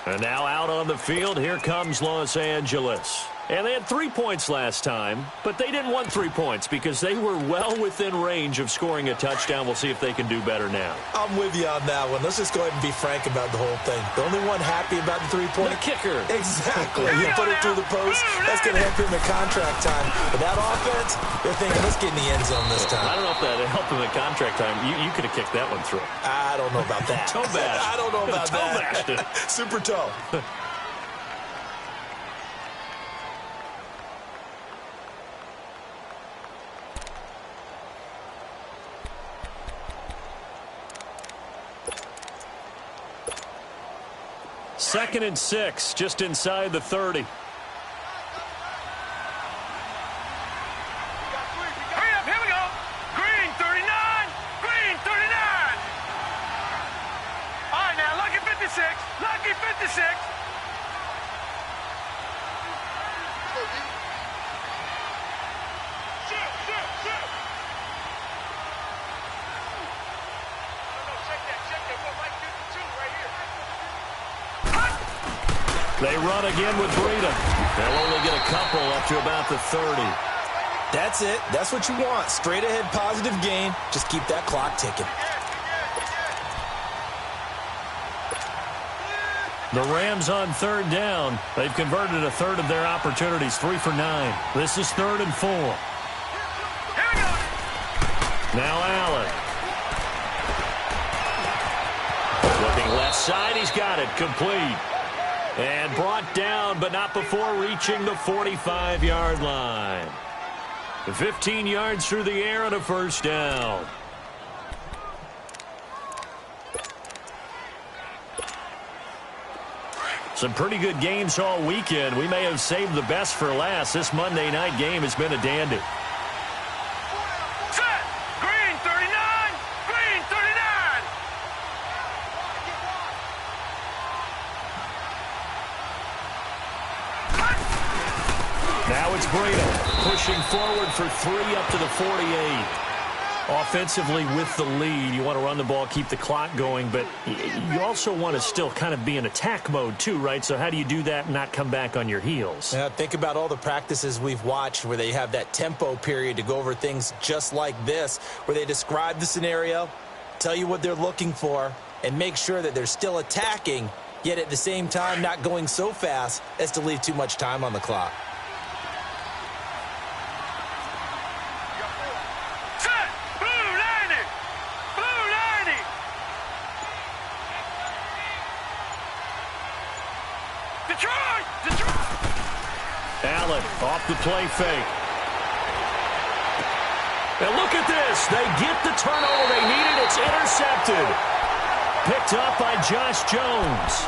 And now out on the field, here comes Los Angeles. And they had 3 points last time, but they didn't want 3 points because they were well within range of scoring a touchdown. We'll see if they can do better now. I'm with you on that one. Let's just go ahead and be frank about the whole thing. The only one happy about the 3-point. The kicker. Exactly. You put it through the post, that's going to help him at contract time. But that offense, they're thinking, let's get in the end zone this time. I don't know if that helped him at contract time. You could have kicked that one through. I don't know about that. Toe bash. I don't know about that. Toe bashed it. Super toe. Second and 6, just inside the 30. Hurry up, here we go. Green 39, green 39. All right, now, lucky 56, lucky 56. Shoot. No, check that. What, like 52 right here. They run again with Breida. They'll only get a couple up to about the 30. That's it. That's what you want. Straight ahead positive gain. Just keep that clock ticking. The Rams on 3rd down. They've converted a third of their opportunities, 3 for 9. This is 3rd and 4. Now Allen. Looking left side. He's got it. Complete. And brought down, but not before reaching the 45-yard line. 15 yards through the air and a 1st down. Some pretty good games all weekend. We may have saved the best for last. This Monday night game has been a dandy. Set! Green 39, green 39. Now it's Breida pushing forward for 3 up to the 48. Offensively with the lead, you want to run the ball, keep the clock going, but you also want to still kind of be in attack mode too, right? So how do you do that and not come back on your heels? Yeah, think about all the practices we've watched where they have that tempo period to go over things just like this, where they describe the scenario, tell you what they're looking for, and make sure that they're still attacking, yet at the same time not going so fast as to leave too much time on the clock. Allen off the play fake. And look at this. They get the turnover they needed. It's intercepted. Picked up by Josh Jones.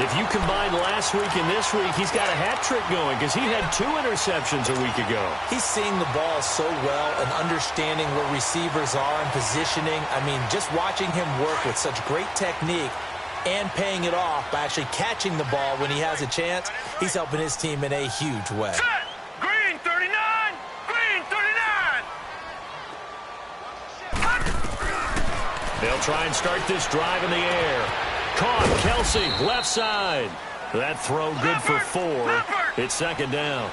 If you combine last week and this week, he's got a hat trick going because he had 2 interceptions a week ago. He's seeing the ball so well and understanding where receivers are and positioning. I mean, just watching him work with such great technique and paying it off by actually catching the ball when he has a chance, he's helping his team in a huge way. Set! Green 39! Green 39! They'll try and start this drive in the air. Caught, Kelsey, left side. That throw good for 4. It's 2nd down.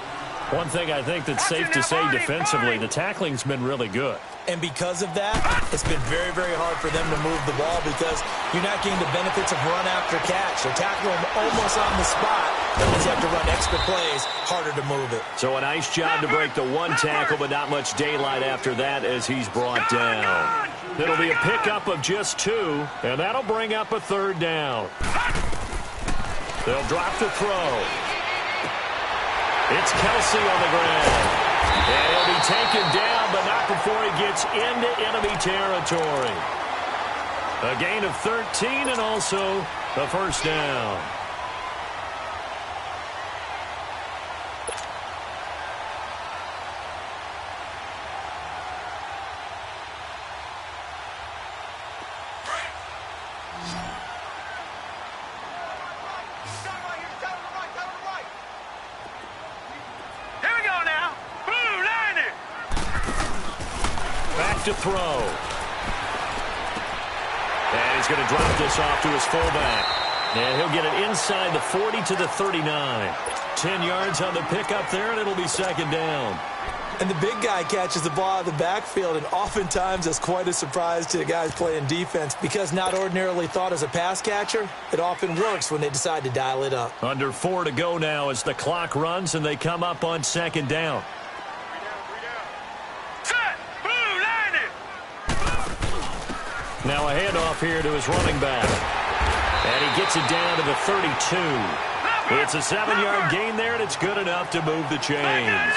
One thing I think that's safe to say defensively, the tackling's been really good. And because of that, it's been very, very hard for them to move the ball because you're not getting the benefits of run after catch. They're tackling them almost on the spot. That means you have to run extra plays, harder to move it. So a nice job to break the 1 tackle, but not much daylight after that as he's brought down. It'll be a pickup of just 2, and that'll bring up a 3rd down. They'll drop the throw. It's Kelsey on the ground. And he'll be taken down, but not before he gets into enemy territory. A gain of 13 and also the 1st down. Back to throw. And he's going to drop this off to his fullback. And he'll get it inside the 40 to the 39. 10 yards on the pickup there, and it'll be second down. And the big guy catches the ball out of the backfield, and oftentimes that's quite a surprise to the guys playing defense because not ordinarily thought as a pass catcher, it often works when they decide to dial it up. Under 4 to go now as the clock runs, and they come up on second down. Set. Blue, line it. Now a handoff here to his running back. And he gets it down to the 32. It's a 7-yard gain there, and it's good enough to move the chains.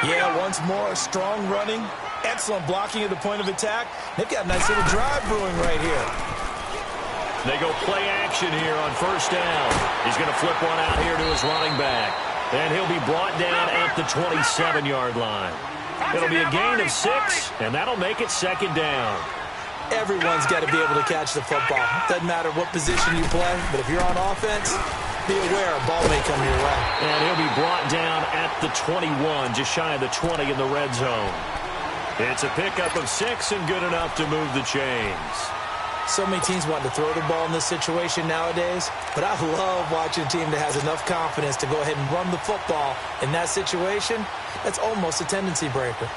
Yeah, once more, strong running, excellent blocking at the point of attack. They've got a nice little drive brewing right here. They go play action here on first down. He's going to flip one out here to his running back. And he'll be brought down at the 27-yard line. It'll be a gain of 6, and that'll make it second down. Everyone's got to be able to catch the football. Doesn't matter what position you play, but if you're on offense, be aware a ball may come your way. And he'll be brought down at the 21, just shy of the 20 in the red zone. It's a pickup of 6 and good enough to move the chains. So many teams want to throw the ball in this situation nowadays, but I love watching a team that has enough confidence to go ahead and run the football in that situation. That's almost a tendency breaker.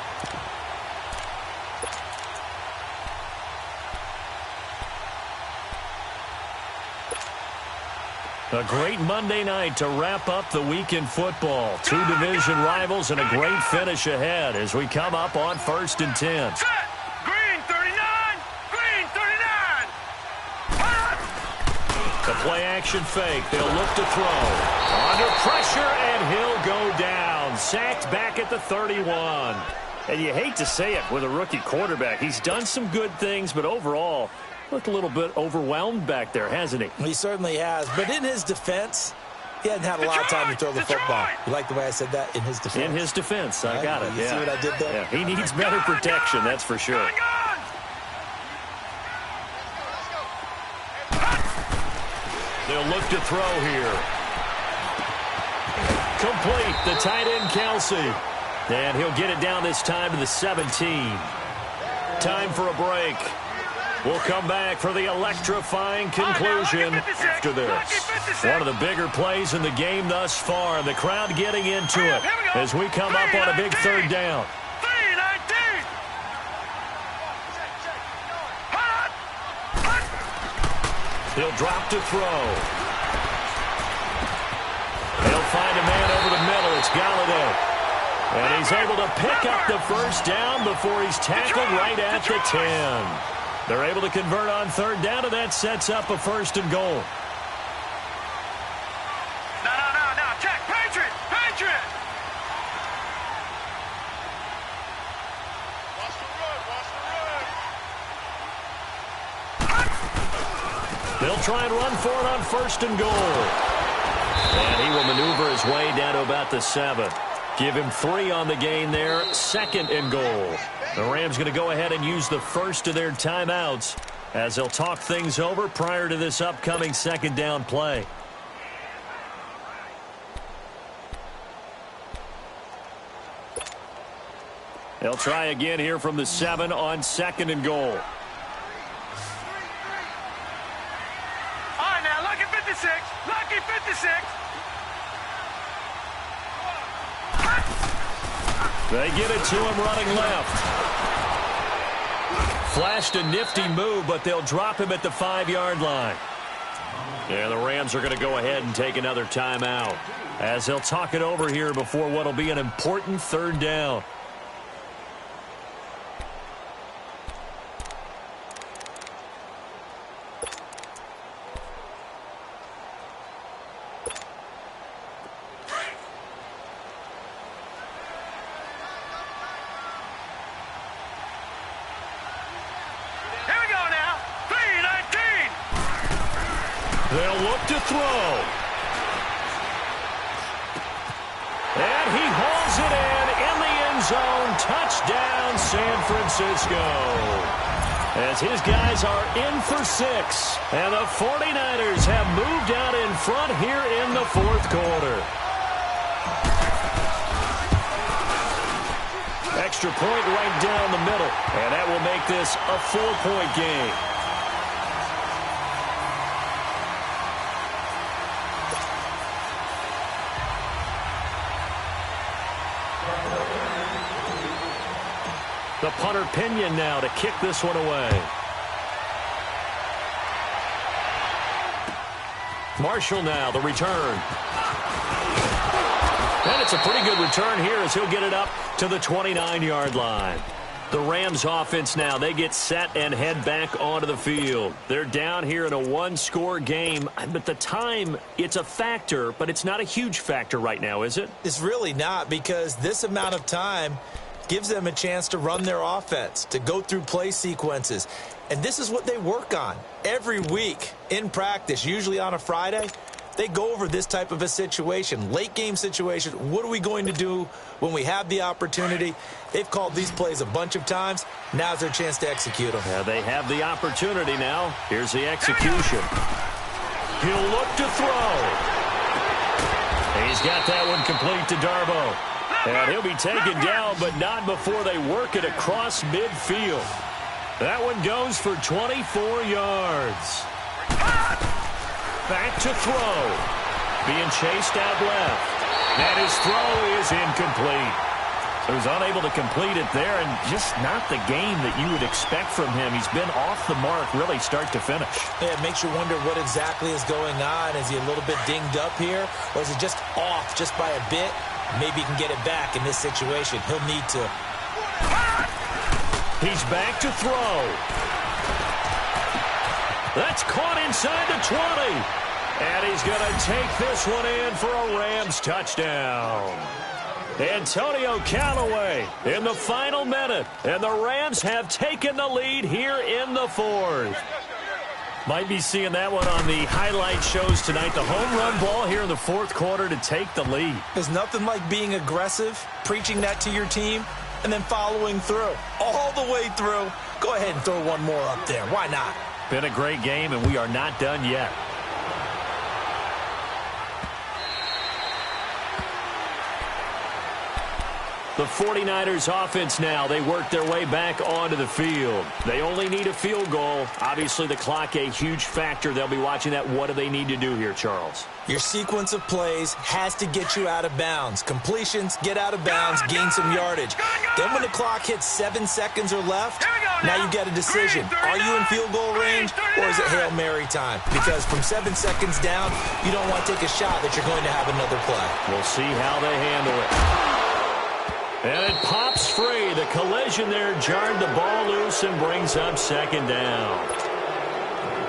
A great Monday night to wrap up the week in football. 2 division rivals and a great finish ahead as we come up on 1st and 10. Set. Green 39. Green 39. The play action fake. They'll look to throw. Under pressure, and he'll go down. Sacked back at the 31. And you hate to say it with a rookie quarterback. He's done some good things, but overall, looked a little bit overwhelmed back there, hasn't he? He certainly has. But in his defense, he hadn't had a lot of time to throw the football. You like the way I said that? In his defense. In his defense. I got it. You see what I did there? Yeah. He needs better protection, that's for sure. They'll look to throw here. Complete. The tight end, Kelsey. And he'll get it down this time to the 17. Time for a break. We'll come back for the electrifying conclusion after this. One of the bigger plays in the game thus far. The crowd getting into it as we come up on a big third down. 3-19. He'll drop to throw. He'll find a man over the middle. It's Galladay. And he's able to pick up the first down before he's tackled right at the 10. They're able to convert on third down, and that sets up a 1st and goal. No. Check. Patriot. Watch the run. They'll try and run for it on 1st and goal. And he will maneuver his way down to about the 7. Give him 3 on the gain there. 2nd and goal. The Rams going to go ahead and use the first of their timeouts as they'll talk things over prior to this upcoming 2nd down play. They'll try again here from the 7 on 2nd and goal. All right, now, lucky 56. Lucky 56. They get it to him running left. Flashed a nifty move, but they'll drop him at the 5-yard line. Yeah, the Rams are going to go ahead and take another timeout as they'll talk it over here before what will be an important 3rd down. They'll look to throw. And he hauls it in the end zone. Touchdown, San Francisco. As his guys are in for 6. And the 49ers have moved out in front here in the 4th quarter. Extra point right down the middle. And make this a 4-point game. The punter Pinion now to kick this one away. Marshall now, the return. And it's a pretty good return here as he'll get it up to the 29-yard line. The Rams offense now, they get set and head back onto the field. They're down here in a one-score game, but the time, it's a factor, but it's not a huge factor right now, is it? It's really not, because this amount of time gives them a chance to run their offense, to go through play sequences. And this is what they work on every week in practice, usually on a Friday. They go over this type of a situation, late game situation. What are we going to do when we have the opportunity? They've called these plays a bunch of times. Now's their chance to execute them. Yeah, they have the opportunity now. Here's the execution. He'll look to throw. He's got that one complete to Darbo. And he'll be taken down, but not before they work it across midfield. That one goes for 24 yards. Back to throw. Being chased out left. And his throw is incomplete. So he's unable to complete it there, and just not the game that you would expect from him. He's been off the mark really start to finish. Yeah, it makes you wonder what exactly is going on. Is he a little bit dinged up here, or is it just off just by a bit? Maybe he can get it back in this situation. He'll need to. He's back to throw. That's caught inside the 20. And he's going to take this one in for a Rams touchdown. Antonio Callaway in the final minute. And the Rams have taken the lead here in the fourth. Might be seeing that one on the highlight shows tonight. The home run ball here in the fourth quarter to take the lead. There's nothing like being aggressive, preaching that to your team, and then following through. All the way through. Go ahead and throw one more up there. Why not? Been a great game, and we are not done yet. The 49ers offense now, they work their way back onto the field. They only need a field goal. Obviously, the clock a huge factor. They'll be watching that. What do they need to do here, Charles? Your sequence of plays has to get you out of bounds. Completions, get out of bounds, gain some yardage. Then when the clock hits 7 seconds or left, now you get a decision. Are you in field goal range, or is it Hail Mary time? Because from 7 seconds down, you don't want to take a shot that you're going to have another play. We'll see how they handle it. And it pops free. The collision there jarred the ball loose and brings up second down.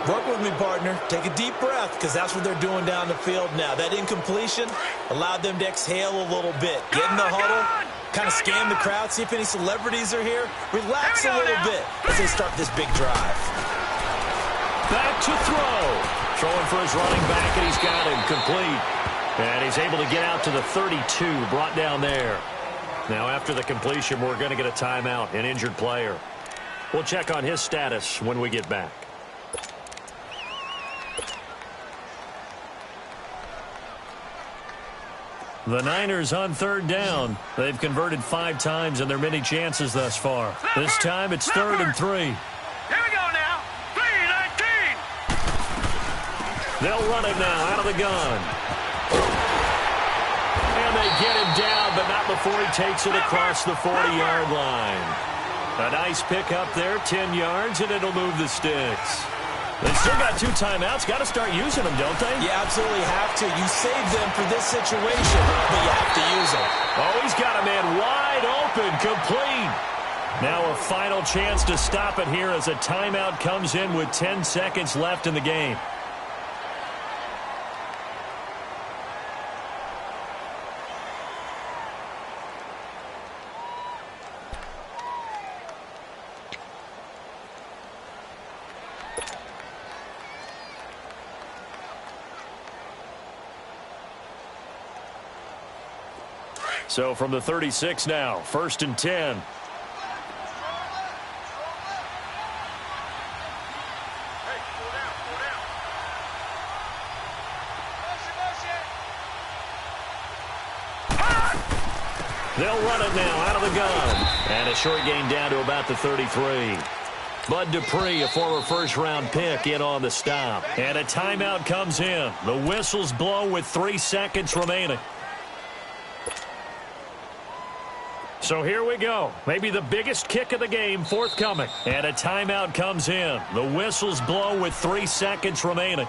Work with me, partner. Take a deep breath, because that's what they're doing down the field now. That incompletion allowed them to exhale a little bit. Get in the huddle, kind of scan the crowd, see if any celebrities are here. Relax a little bit as they start this big drive. Back to throw. Throwing for his running back, and he's got him complete. And he's able to get out to the 32, brought down there. Now, after the completion, we're going to get a timeout, an injured player. We'll check on his status when we get back. The Niners on third down. They've converted 5 times in their many chances thus far. This time, it's 3rd and 3. Here we go now. 3-19. They'll run it now out of the gun. And they get him down, but not before he takes it across the 40-yard line. A nice pick up there, 10 yards, and it'll move the sticks. They still got 2 timeouts. Got to start using them, don't they? You absolutely have to. You save them for this situation, but you have to use them. Oh, he's got a man wide open, complete. Now a final chance to stop it here as a timeout comes in with 10 seconds left in the game. So from the 36 now, 1st and 10. They'll run it now out of the gun. And a short gain down to about the 33. Bud Dupree, a former first-round pick, in on the stop. And a timeout comes in. The whistles blow with 3 seconds remaining. So here we go. Maybe the biggest kick of the game forthcoming. And a timeout comes in. The whistles blow with 3 seconds remaining.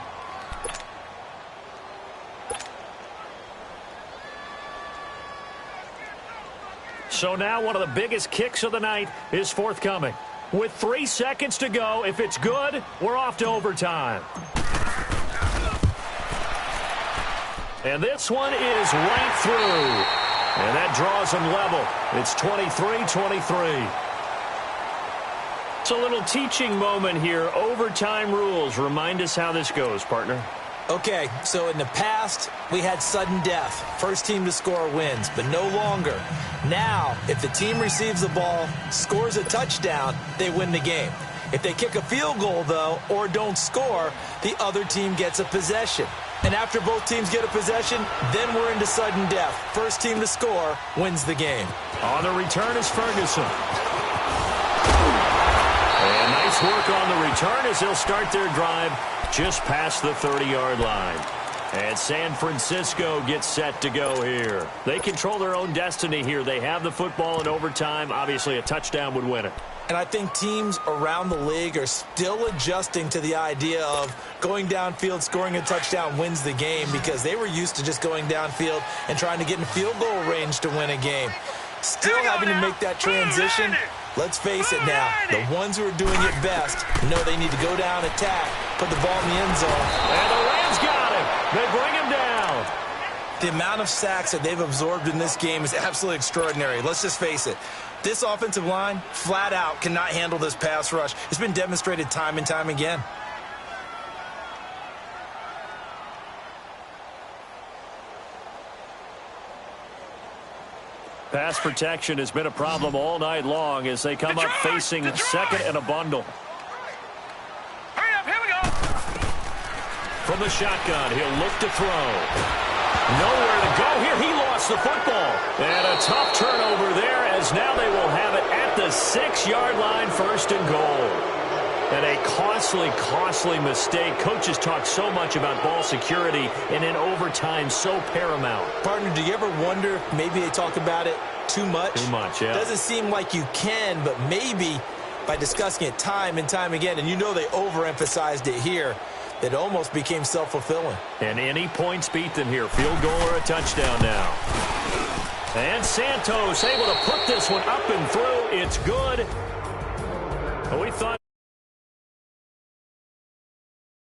So now one of the biggest kicks of the night is forthcoming. With 3 seconds to go, if it's good, we're off to overtime. And this one is right through. And that draws them level. It's 23-23. It's a little teaching moment here. Overtime rules. Remind us how this goes, partner. Okay, so in the past, we had sudden death. First team to score wins, but no longer. Now, if the team receives the ball, scores a touchdown, they win the game. If they kick a field goal, though, or don't score, the other team gets a possession. And after both teams get a possession, then we're into sudden death. First team to score wins the game. On the return is Ferguson. And nice work on the return as they'll start their drive just past the 30-yard line. And San Francisco gets set to go here. They control their own destiny here. They have the football in overtime. Obviously, a touchdown would win it. And I think teams around the league are still adjusting to the idea of going downfield, scoring a touchdown wins the game, because they were used to just going downfield and trying to get in field goal range to win a game. Still having to make that transition. Let's face it now, the ones who are doing it best know they need to go down, attack, put the ball in the end zone. And the Rams got him. They bring him down. The amount of sacks that they've absorbed in this game is absolutely extraordinary. Let's just face it. This offensive line, flat out, cannot handle this pass rush. It's been demonstrated time and time again. Pass protection has been a problem all night long as they come up facing second and a bundle. Hurry up, here we go. From the shotgun, he'll look to throw. Nowhere to go here. He lost the football. And a tough turnover there as now they will have it at the 6-yard line, 1st and goal. And a costly mistake. Coaches talk so much about ball security, and in overtime, so paramount. Partner, do you ever wonder if maybe they talk about it too much? Too much, yeah. Doesn't seem like you can, but maybe by discussing it time and time again, and you know they overemphasized it here, it almost became self-fulfilling. And any points beat them here. Field goal or a touchdown now. And Santos able to put this one up and through. It's good. We thought